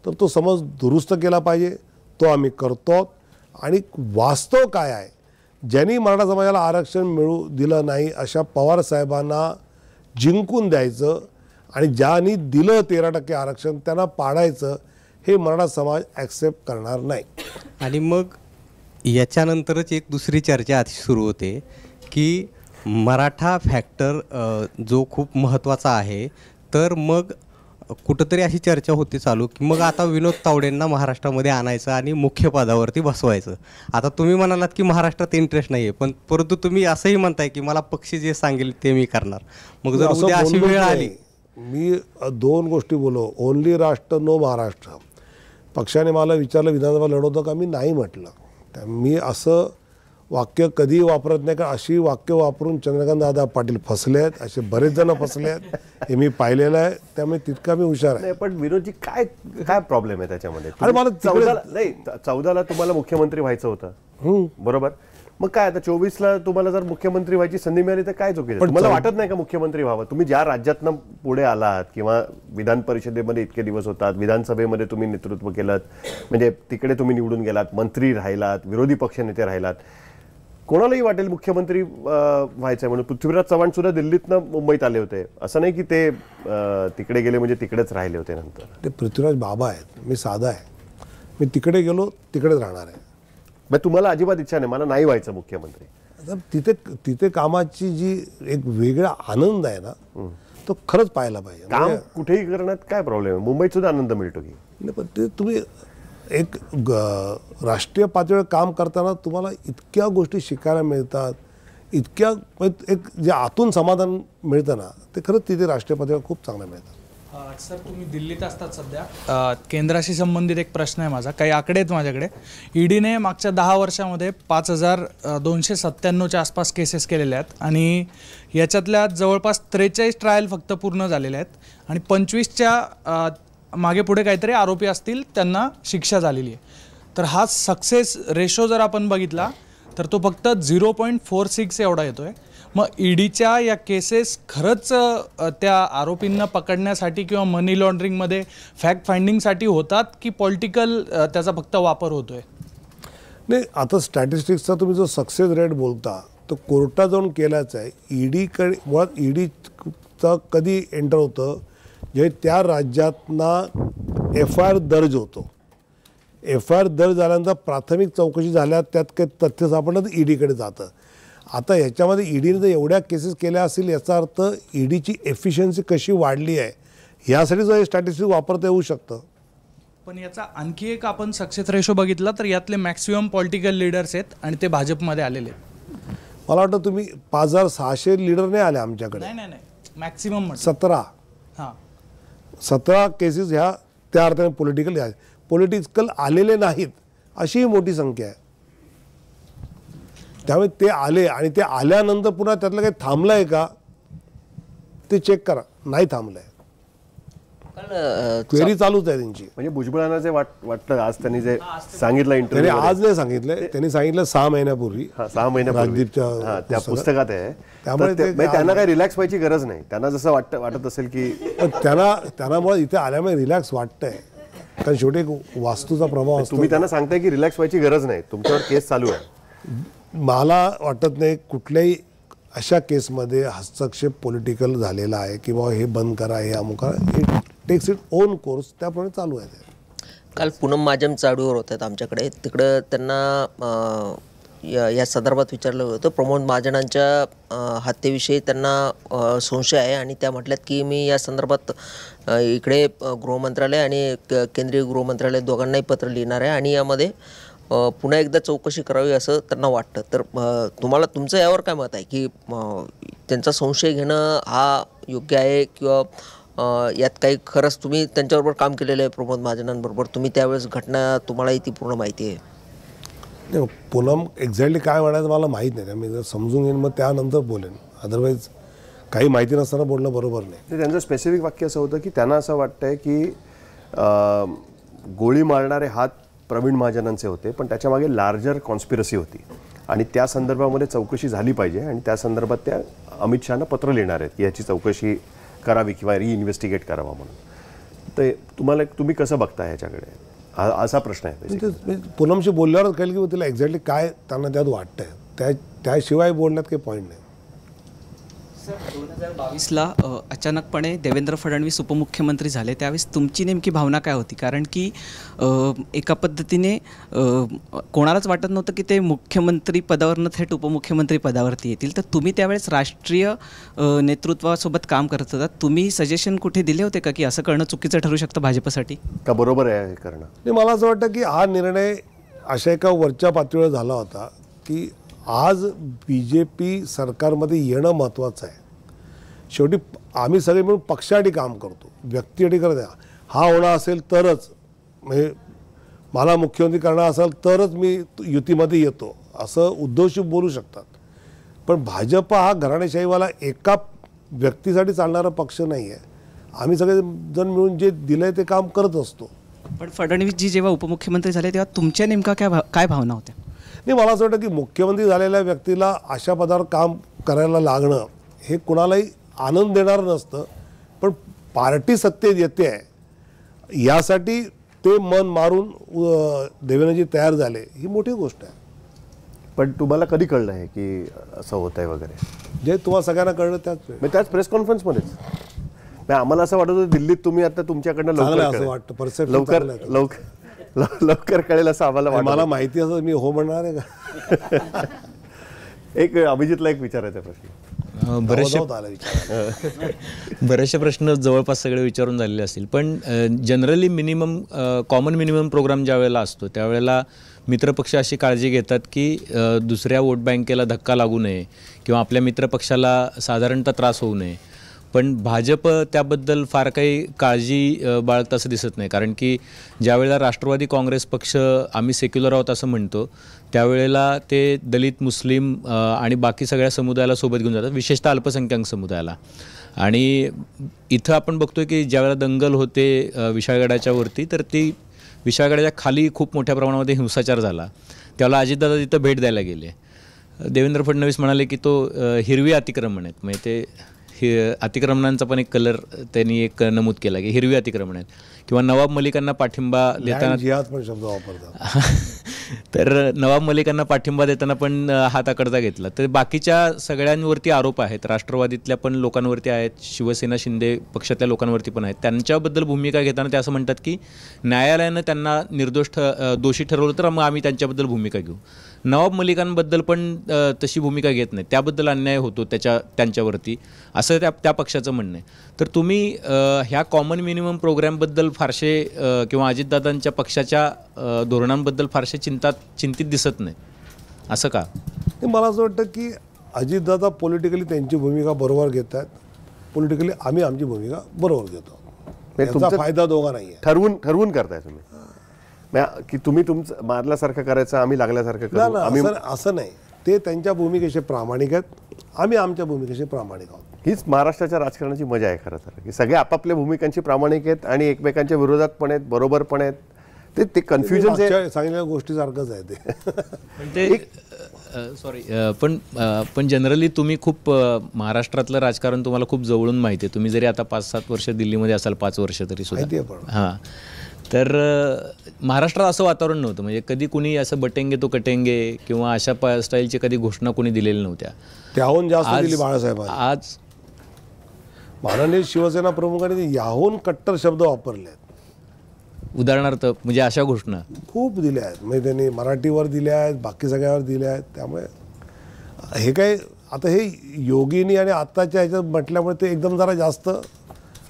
तर तो समज दुरुस्त केला पाहिजे, तो आम्ही करतो. आणि वास्तव काय आहे, ज्यांनी मराठा समाजाला आरक्षण मिळू दिलं नाही अशा पवार साहेबांना जिंकून द्यायचं आणि ज्यांनी दिलं 13% आरक्षण त्यांना पाडायचं, हे मराठा समाज ॲक्सेप्ट करणार नाही. आणि मग याच्यानंतरच एक दुसरी चर्चा अशी सुरू होते की मराठा फॅक्टर जो खूप महत्त्वाचा आहे, तर मग कुठंतरी अशी चर्चा होती चालू की मग आता विनोद तावडेंना महाराष्ट्रामध्ये आणायचं आणि मुख्य पदावरती बसवायचं. आता तुम्ही म्हणालात की महाराष्ट्रात इंटरेस्ट नाही आहे, पण परंतु तुम्ही असंही म्हणताय की मला पक्ष जे सांगेल ते मी करणार. मग जर उद्या अशी वेळ आली, मी 2 गोष्टी बोलो, ओनली राष्ट्र नो महाराष्ट्र. पक्षाने मला विचारलं विधानसभा लढवतो का, मी नाही म्हटलं. त्या मी असं वाक्य कधीही वापरत नाही, का अशी वाक्य वापरून चंद्रकांत दादा पाटील फसले आहेत, असे बरेच जण फसले आहेत, हे मी पाहिलेलं आहे. त्यामुळे तितका मी हुशार आहे. पण विनोदजी, काय काय प्रॉब्लेम आहे त्याच्यामध्ये? अरे मला 14ला तुम्हाला मुख्यमंत्री व्हायचं होतं, बरोबर? मग काय आता 24ला तुम्हाला जर मुख्यमंत्री व्हायची संधी मिळाली तर काय चुकीचं? पण मला वाटत नाही का मुख्यमंत्री व्हावं? तुम्ही ज्या राज्यातनं पुढे आलात किंवा विधान परिषदेमध्ये इतके दिवस होतात, विधानसभेमध्ये तुम्ही नेतृत्व केलं, म्हणजे तिकडे तुम्ही निवडून गेलात, मंत्री राहिलात, विरोधी पक्षनेते राहिलात, कोणालाही वाटेल मुख्यमंत्री व्हायचंय म्हणून. पृथ्वीराज चव्हाण सुद्धा दिल्लीतनं मुंबईत आले होते, असं नाही की ते तिकडे गेले म्हणजे तिकडेच राहिले होते. नंतर ते पृथ्वीराज बाबा आहेत, मी साधा आहे, मी तिकडे गेलो तिकडेच राहणार आहे. मग तुम्हाला अजिबात इच्छा नाही, मला नाही व्हायचं मुख्यमंत्री? तिथे कामाची जी एक वेगळा आनंद आहे ना, तो खरंच पाहायला पाहिजे. काम कुठेही करण्यात काय प्रॉब्लेम आहे? मुंबईत सुद्धा आनंद मिळतो की नाही, पण ते तुम्ही एक राष्ट्रीय पातळीवर काम करताना तुम्हाला इतक्या गोष्टी शिकायला मिळतात, इतक्या एक जे आतून समाधान मिळतं ना, ते खरंच तिथे राष्ट्रीय पातळीवर खूप चांगलं मिळतं. सर तुम्ही दिल्लीत असतात सध्या. केंद्राशी संबंधित एक प्रश्न आहे माझा. काही आकडे आहेत माझ्याकडे. ईडीने मागच्या 10 वर्षामध्ये 5297च्या आसपास केसेस केलेल्या आहेत आणि याच्यातल्या जवळपास 43 ट्रायल फक्त पूर्ण झालेल्या आहेत आणि 25च्या मागे पुढे काहीतरी आरोपी असतील त्यांना शिक्षा झालेली आहे. तर हा सक्सेस रेशो जर आपण बघितला तर तो फक्त 0.46 एवढा येतो आहे. मग ईडीच्या या केसेस खरंच त्या आरोपींना पकडण्यासाठी किंवा मनी लॉन्ड्रिंगमध्ये फॅक्ट फाइंडिंगसाठी होतात की पॉलिटिकल त्याचा फक्त वापर होतोय? नाही, आता स्टॅटिस्टिक्सचा तुम्ही जो सक्सेस रेट बोलता तो कोर्टात जाऊन केलाच आहे. ईडीकडे मुळात ईडीचा कधी एंटर होतं जे त्या राज्यातना FIR दर्ज होतो. FIR दर्ज झाल्यानंतर प्राथमिक चौकशी झाल्या त्यात काही तथ्य सापडलं तर ईडीकडे जातं. आता ह्याच्यामध्ये ईडीने जर एवढ्या केसेस केल्या असतील याचा अर्थ ईडीची एफिशियन्सी कशी वाढली आहे ह्यासाठी जर हे स्टॅटिस्टिक्स वापरता येऊ शकतं. पण याचा आणखी एक आपण सक्सेस रेशो बघितला तर यातले मॅक्सिमम पॉलिटिकल लीडर्स आहेत आणि ते भाजपमध्ये आलेले आहेत. मला वाटतं तुम्ही 5600 लीडर नाही आले आमच्याकडे. नाही मॅक्सिमम 17 केसेस ह्या त्या अर्थाने पॉलिटिकल आलेले नाहीत अशी मोठी संख्या आहे. त्यामुळे ते आले आणि ते आल्यानंतर पुन्हा त्यातलं काही थांबलं आहे का ते चेक करा. नाही थांबलं आहे, क्वेरी चालूच आहे त्यांची. म्हणजे भुजबळांना जे वाटतं आज त्यांनी जे सांगितलं त्यांनी आज नाही सांगितलंय, त्यांनी सांगितलं 6 महिन्यापूर्वी 6 महिन्यापूर्वी त्या पुस्तकात आहे. त्यामुळे त्यांना काही रिलॅक्स व्हायची गरज नाही. त्यांना जसं वाटत असेल की त्यांना मुळे इथे आल्यामुळे रिलॅक्स वाटतंय कारण शेवटी एक वास्तूचा प्रभाव असतो. तुम्ही त्यांना सांगताय की रिलॅक्स व्हायची गरज नाही, तुमच्यावर केस चालू आहे. मला वाटत नाही कुठल्याही अशा केसमध्ये हस्तक्षेप पॉलिटिकल झालेला आहे किंवा हे बंद करा हे अमुक करा. It takes it own course, त्याप्रमाणे चालू आहे. काल पूनम महाजन चावडीवर होत आहेत आमच्याकडे. तिकडं त्यांना या संदर्भात विचारलं होतं. प्रमोद महाजनांच्या हत्येविषयी त्यांना संशय आहे आणि त्या म्हटल्यात की मी या संदर्भात इकडे गृहमंत्रालय आणि केंद्रीय गृहमंत्रालय दोघांनाही पत्र लिहिणार आहे आणि यामध्ये पुन्हा एकदा चौकशी करावी असं त्यांना वाटतं. तर तुम्हाला तुमचं यावर काय मत आहे की त्यांचा संशय घेणं हा योग्य आहे किंवा यात काही खरंच तुम्ही त्यांच्याबरोबर काम केलेलं आहे प्रमोद महाजनांबरोबर, तुम्ही त्यावेळेस घटना तुम्हालाही ती पूर्ण माहिती आहे? नाही, पूनम एक्झॅक्टली काय म्हणायचं मला माहीत नाही. मी जर समजून घेईन मग त्यानंतर बोलेन. अदरवाईज काही माहिती नसताना बोलणं बरोबर नाही. त्यांचं स्पेसिफिक वाक्य असं होतं की त्यांना असं वाटतंय की गोळी मारणारे हात प्रवीण महाजनांचे होते पण त्याच्यामागे लार्जर कॉन्स्पिरसी होती आणि त्या संदर्भामध्ये चौकशी झाली पाहिजे आणि त्या संदर्भात त्या अमित शहाना पत्र लिहिणार आहेत की याची चौकशी करावी किंवा रिइन्व्हेस्टिगेट करावा म्हणून. तर तुम्ही कसं बघता ह्याच्याकडे, असा प्रश्न आहे. पूनमशी बोलल्यावरच कळेल की तिला एक्झॅक्टली काय त्यांना त्यात वाटतंय. त्याशिवाय बोलण्यात काही पॉईंट नाही. सर 2022ला अचानकपणे देवेंद्र फडणवीस उपमुख्यमंत्री झाले त्यावेळेस तुमची नेमकी भावना काय होती? कारण की एका पद्धतीने कोणालाच वाटत नव्हतं की ते मुख्यमंत्री पदावरनं थेट उपमुख्यमंत्री पदावरती येतील. तर तुम्ही त्यावेळेस राष्ट्रीय नेतृत्वासोबत काम करत होता. तुम्ही सजेशन कुठे दिले होते का की असं करणं चुकीचं ठरू शकतं भाजपसाठी का बरोबर आहे हे करणं? नाही, मला असं वाटतं की हा निर्णय अशा एका वरच्या पातळीवर झाला होता की आज BJP सरकारमध्ये येणं महत्त्वाचं आहे. शेवटी आम्ही सगळे मिळून पक्षासाठी काम करतो, व्यक्तीसाठी करत आहे. हा होणार असेल तरच म्हणजे मला मुख्यमंत्री करणार असेल तरच मी युतीमध्ये येतो असं उद्धवशी बोलू शकतात. पण भाजप हा घराणेशाहीवाला एका व्यक्तीसाठी चालणारा पक्ष नाही आहे. आम्ही सगळेजण मिळून जे दिलं आहे ते काम करत असतो. पण फडणवीसजी जेव्हा उपमुख्यमंत्री झाले तेव्हा तुमच्या नेमका काय भावना होत्या? नाही, मला असं वाटतं की मुख्यमंत्री झालेल्या व्यक्तीला अशा पदावर काम करायला लागणं हे कुणालाही आनंद देणारं नसतं. पण पार्टी सत्तेत येते आहे यासाठी ते मन मारून देवेंद्रजी तयार झाले ही मोठी गोष्ट आहे. पण तुम्हाला कधी कळलं आहे की असं होत आहे वगैरे? जे तुम्हाला सगळ्यांना कळलं त्याच प्रेस कॉन्फरन्समध्येच. आम्हाला असं वाटत होतं दिल्लीत तुम्ही आता तुमच्याकडनं लवकर कळेल असं आम्हाला वाटतं. मला माहिती असं मी हो म्हणणार आहे का? एक अभिजितला एक विचारायचा प्रश्न. बरेचसे प्रश्न जवळपास सगळे विचारून झालेले असतील पण जनरली कॉमन मिनिमम प्रोग्राम ज्या वेळेला असतो त्यावेळेला मित्रपक्ष अशी काळजी घेतात की दुसऱ्या वोट बँकेला धक्का लागू नये किंवा आपल्या मित्रपक्षाला साधारणतः त्रास होऊ नये. पण भाजप त्याबद्दल फार काही काळजी बाळगतं असं दिसत नाही. कारण की ज्यावेळेला राष्ट्रवादी काँग्रेस पक्ष आम्ही सेक्युलर आहोत असं म्हणतो, त्यावेळेला ते दलित, मुस्लिम आणि बाकी सगळ्या समुदायाला सोबत घेऊन जातात, विशेषतः अल्पसंख्याक समुदायाला. आणि इथं आपण बघतोय की ज्यावेळेला दंगल होते विशाळगडाच्या वरती, तर ती विशाळगडाच्या खाली खूप मोठ्या प्रमाणामध्ये हिंसाचार झाला. त्यावेळेला अजितदादा तिथं भेट द्यायला गेले. देवेंद्र फडणवीस म्हणाले की तो हिरवी अतिक्रमण आहेत, म्हणजे ते अतिक्रमणांचा पण एक कलर त्यांनी एक नमूद केला की हिरवी अतिक्रमण आहेत. किंवा नवाब मलिकांना पाठिंबा देताना जिहाद पण शब्द वापरतात. तर नवाब मलिकांना पाठिंबा देताना पण हात आकडता घेतला. तर बाकीच्या सगळ्यांवरती आरोप आहेत, राष्ट्रवादीतल्या पण लोकांवरती आहेत, शिवसेना शिंदे पक्षातल्या लोकांवरती पण आहेत. त्यांच्याबद्दल भूमिका घेताना ते असं म्हणतात की न्यायालयानं त्यांना दोषी ठरवलं तर मग आम्ही त्यांच्याबद्दल भूमिका घेऊ. नवाब मलिकांबद्दल पण तशी भूमिका घेत नाही, त्याबद्दल अन्याय होतो त्यांच्यावरती, असं त्या पक्षाचं म्हणणं आहे. तर तुम्ही ह्या कॉमन मिनिमम प्रोग्रॅमबद्दल फारसे किंवा अजितदादांच्या पक्षाच्या धोरणांबद्दल फारसे चिंतित दिसत नाही, असं का? मला असं वाटतं की अजितदादा पॉलिटिकली त्यांची भूमिका बरोबर घेत आहेत, पॉलिटिकली आम्ही आमची भूमिका बरोबर घेतो. याचा फायदा दोघा नाही आहे. ठरवून करताय तुम्ही की तुम्ही तुमचं मारल्यासारखं करायचं, आम्ही लागल्यासारखं करू, आम्ही असं नाही. ते त्यांच्या भूमिकेशी प्रामाणिक आहेत, आम्ही आमच्या भूमिकेशी प्रामाणिक आहोत. हीच महाराष्ट्राच्या राजकारणाची मजा आहे खरं तर, की सगळे आपापल्या भूमिकांची प्रामाणिक आहेत आणि एकमेकांच्या विरोधात पण आहेत, बरोबर पण आहेत. ते कन्फ्युजन सांगितलेल्या गोष्टीसारखंच आहे ते. सॉरी, पण जनरली तुम्ही खूप महाराष्ट्रातलं राजकारण तुम्हाला खूप जवळून माहिती आहे. तुम्ही जरी आता 5-7 वर्ष दिल्लीमध्ये असाल, 5 वर्ष तरी सुद्धा, हां, तर महाराष्ट्रात असं वातावरण नव्हतं. म्हणजे कधी कुणी असं बटेंगे तो कटेंगे किंवा अशा स्टाईलची कधी घोषणा कोणी दिलेल्या नव्हत्या. त्याहून जास्त दिली बाळासाहेब. आज माननीय शिवसेना प्रमुखांनी याहून कट्टर शब्द वापरले आहेत. उदाहरणार्थ म्हणजे अशा घोषणा खूप दिल्या आहेत. म्हणजे त्यांनी मराठीवर दिल्या आहेत, बाकी सगळ्यावर दिल्या आहेत. त्यामुळे हे काय आता हे योगिनी आणि आत्ताच्या ह्याच्यात म्हटल्यामुळे ते एकदम जरा जास्त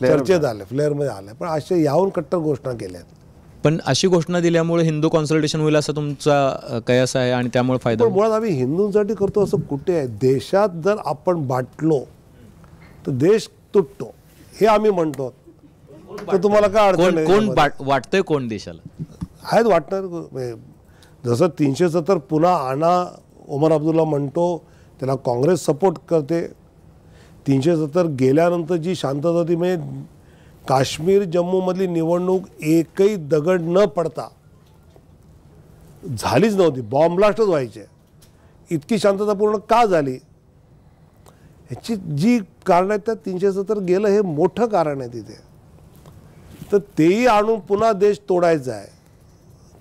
चर्चेत आले, फ्लेअरमध्ये आले. पण अशा याहून कट्टर घोषणा केल्या आहेत. पण अशी घोषणा दिल्यामुळे हिंदू कॉन्सल्टेशन होईल असा तुमचा कयास आहे आणि त्यामुळे फायदा. पण मुळात आम्ही हिंदूंसाठी करतो असं कुठे आहे? देशात जर आपण बाटलो तर देश तुटतो हे आम्ही म्हणतो. तर तुम्हाला काय अडचण आहे? कोण वाटतंय कोण देशाला आहेत वाटणार? जसं 370 पुन्हा आणा ओमर अब्दुल्ला म्हणतो, त्याला काँग्रेस सपोर्ट करते. 370 गेल्यानंतर जी शांतता होती, म्हणजे काश्मीर जम्मूमधली निवडणूक एकही दगड न पडता झालीच नव्हती, बॉम्ब ब्लास्टच व्हायचे. इतकी शांतता पूर्ण का झाली? ह्याची जी कारण आहेत त्यात 370 गेलं हे मोठं कारण आहे तिथे. तर तेही आणून पुन्हा देश तोडायचा आहे.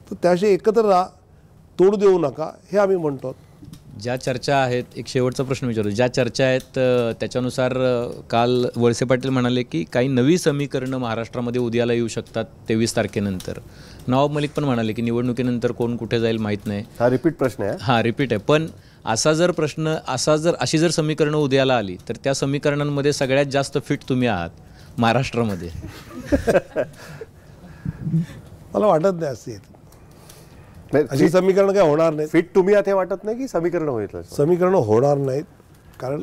तर त्याशी एकत्र राहा, तोड देऊ नका हे आम्ही म्हणतो. ज्या चर्चा आहेत, एक शेवटचा प्रश्न विचारतो, ज्या चर्चा आहेत त्याच्यानुसार काल वळसे पाटील म्हणाले की काही नवी समीकरणं महाराष्ट्रामध्ये उद्याला येऊ शकतात 23 तारखेनंतर. नवाब मलिक पण म्हणाले की निवडणुकीनंतर कोण कुठे जाईल माहीत नाही. हा रिपीट प्रश्न आहे. हां, रिपीट आहे. पण अशी जर समीकरणं उद्याला आली तर त्या समीकरणांमध्ये सगळ्यात जास्त फिट तुम्ही आहात महाराष्ट्रामध्ये. मला वाटत नाही अशी समीकरण काय होणार नाही. फिट तुम्ही आता वाटत नाही की समीकरण होईल? समीकरण होणार नाहीत, कारण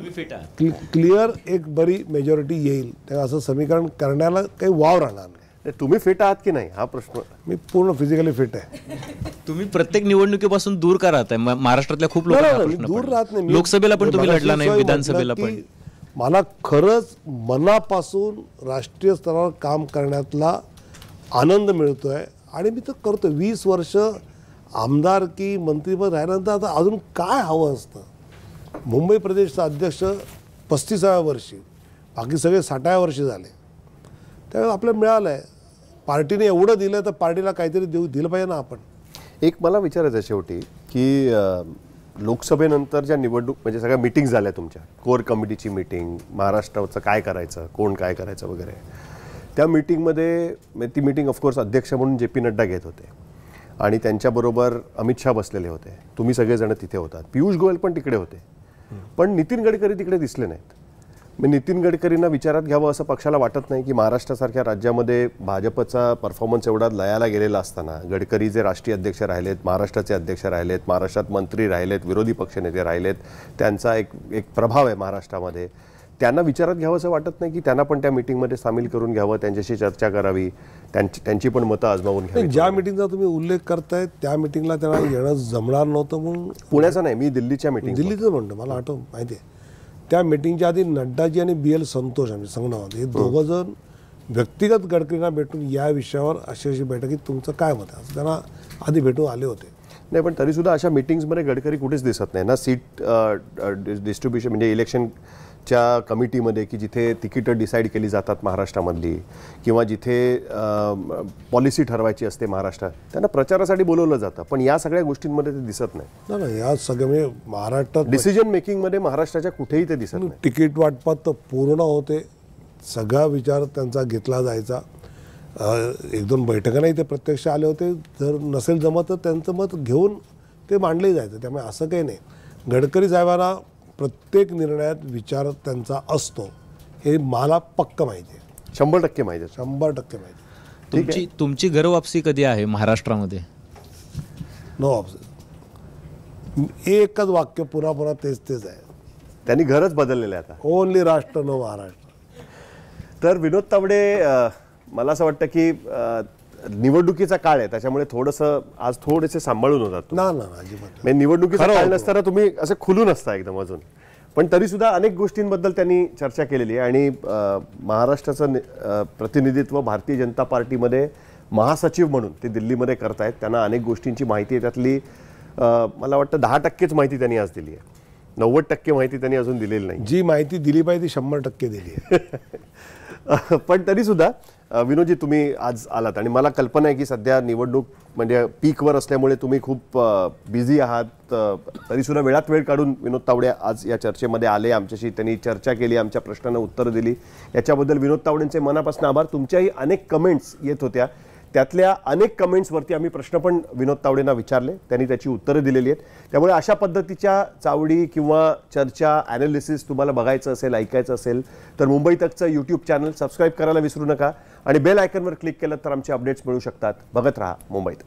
क्लिअर एक बरी मेजॉरिटी येईल. तेव्हा असं समीकरण करण्याला काही वाव राहणार नाही. तुम्ही फिट आहात की नाही हा प्रश्न. मी पूर्ण फिजिकली फिट आहे. तुम्ही प्रत्येक निवडणुकीपासून दूर का राहताय? महाराष्ट्रातल्या खूप लोकांना दूर राहत नाही. लोकसभेला पण तुम्ही लढला नाही, विधानसभेला पण. मला खरंच मनापासून राष्ट्रीय स्तरावर काम करण्यातला आनंद मिळतोय आणि मी तर करतो. 20 वर्ष आमदार की मंत्रीपद राहिल्यानंतर आता अजून काय हवं असतं? मुंबई प्रदेशचा अध्यक्ष 35व्या वर्षी, बाकी सगळे 60व्या वर्षी झाले. त्यावेळेस आपल्याला मिळालं आहे. पार्टीने एवढं दिलं तर पार्टीला काहीतरी दिलं पाहिजे ना आपण. एक मला विचारायचं आहे शेवटी की लोकसभेनंतर ज्या निवडणूक म्हणजे सगळ्या मिटिंग झाल्या तुमच्या, कोर कमिटीची मिटिंग, महाराष्ट्राचं काय करायचं, कोण काय करायचं वगैरे, त्या मिटिंगमध्ये ती मिटिंग ऑफकोर्स अध्यक्ष म्हणून JP नड्डा घेत होते आणि त्यांच्याबरोबर अमित शहा बसलेले होते. तुम्ही सगळेजण तिथे होतात. पियुष गोयल पण तिकडे होते. पण नितीन गडकरी तिकडे दिसले नाहीत. मग नितीन गडकरींना विचारात घ्यावं असं पक्षाला वाटत नाही की महाराष्ट्रासारख्या राज्यामध्ये भाजपचा परफॉर्मन्स एवढा लयाला गेलेला असताना गडकरी जे राष्ट्रीय अध्यक्ष राहिलेत, महाराष्ट्राचे अध्यक्ष राहिलेत, महाराष्ट्रात मंत्री राहिलेत, विरोधी पक्षनेते राहिलेत, त्यांचा एक प्रभाव आहे महाराष्ट्रामध्ये, त्यांना विचारात घ्यावं असं वाटत नाही की त्यांना पण त्या मीटिंगमध्ये सामील करून घ्यावं, त्यांच्याशी चर्चा करावी, त्यांची पण मतं आजमावून घ्यावी. ज्या मिटिंगचा तुम्ही उल्लेख करताय त्या मिटिंगला त्यांना येणं जमणार नव्हतं म्हणून. पुण्याचं नाही, मी दिल्लीच्या मिटिंग दिल्लीचं म्हणतो, मला माहिती आहे. त्या मिटिंगच्या आधी नड्डाजी आणि BL संतोष आम्ही संगनामध्ये हे दोघं जण व्यक्तिगत गडकरींना भेटून या विषयावर अशी बैठकीत तुमचं काय मत आहे असं त्यांना आधी भेटून आले होते. नाही, पण तरीसुद्धा अशा मिटिंग्समध्ये गडकरी कुठेच दिसत नाही ना. सीट डिस्ट्रीब्युशन म्हणजे इलेक्शनच्या कमिटीमध्ये की जिथे तिकीटं डिसाईड केली जातात महाराष्ट्रामधली, किंवा जिथे पॉलिसी ठरवायची असते महाराष्ट्रात, त्यांना प्रचारासाठी बोलवलं जातं, पण या सगळ्या गोष्टींमध्ये ते दिसत नाही. ना या सगळ्या म्हणजे महाराष्ट्रात डिसिजन मेकिंगमध्ये महाराष्ट्राच्या कुठेही ते दिसत नाही. तिकीट वाटपात तर पूर्ण होते, सगळा विचार त्यांचा घेतला जायचा. 1-2 बैठकांनाही ते प्रत्यक्ष आले होते. जर नसेल जमत तर त्यांचं मत घेऊन ते मांडले जायचं. त्यामुळे असं काही नाही. गडकरी साहेबांना प्रत्येक निर्णयात विचार त्यांचा असतो हे मला पक्क माहिती आहे. 100% माहिती आहे. 100% माहिती आहे. तुमची घरवापसी कधी आहे महाराष्ट्रामध्ये? No option. एकच वाक्य पुन्हा पुन्हा तेच आहे. त्यांनी घरच बदललेलं आहे आता. ओनली राष्ट्र नो महाराष्ट्र. तर विनोद तावडे, मला असं वाटतं की निवडणुकीचा काळ आहे, त्याच्यामुळे थोडंसं आज थोडेसे सांभाळून होतात. ना अजिबात म्हणजे निवडणुकीचा काळ नसताना तुम्ही असं खुलून असता एकदम अजून. पण तरीसुद्धा अनेक गोष्टींबद्दल त्यांनी चर्चा केलेली आहे आणि महाराष्ट्राचं प्रतिनिधित्व भारतीय जनता पार्टीमध्ये महासचिव म्हणून ते दिल्लीमध्ये करतायत. त्यांना अनेक गोष्टींची माहिती आहे. त्यातली मला वाटतं 10%च माहिती त्यांनी आज दिली आहे. 90% माहिती त्यांनी अजून दिलेली नाही. जी माहिती दिली पाहिजे ती 100% दिली आहे. पण तरीसुद्धा विनोदजी, तुम्ही आज आलात आणि मला कल्पना आहे की सध्या निवडणूक म्हणजे पीकवर असल्यामुळे तुम्ही खूप बिझी आहात. तरीसुद्धा वेळात वेळ काढून विनोद तावडे आज या चर्चेमध्ये आले, आमच्याशी त्यांनी चर्चा केली, आमच्या प्रश्नांना उत्तरं दिली. याच्याबद्दल विनोद तावडेंचे मनापासून आभार. तुमच्याही अनेक कमेंट्स येत होत्या, त्यातल्या अनेक कमेंट्सवरती आम्ही प्रश्न पण विनोद तावडेंना विचारले, त्यांनी त्याची उत्तरं दिलेली आहेत. त्यामुळे अशा पद्धतीच्या चावडी किंवा चर्चा, ॲनालिसिस तुम्हाला बघायचं असेल, ऐकायचं असेल तर मुंबई तकचं यूट्यूब चॅनल सबस्क्राईब करायला विसरू नका आणि बेल आयकॉनवर क्लिक केलं तर आमचे अपडेट्स मिळू शकतात. बघत राहा मुंबई तक.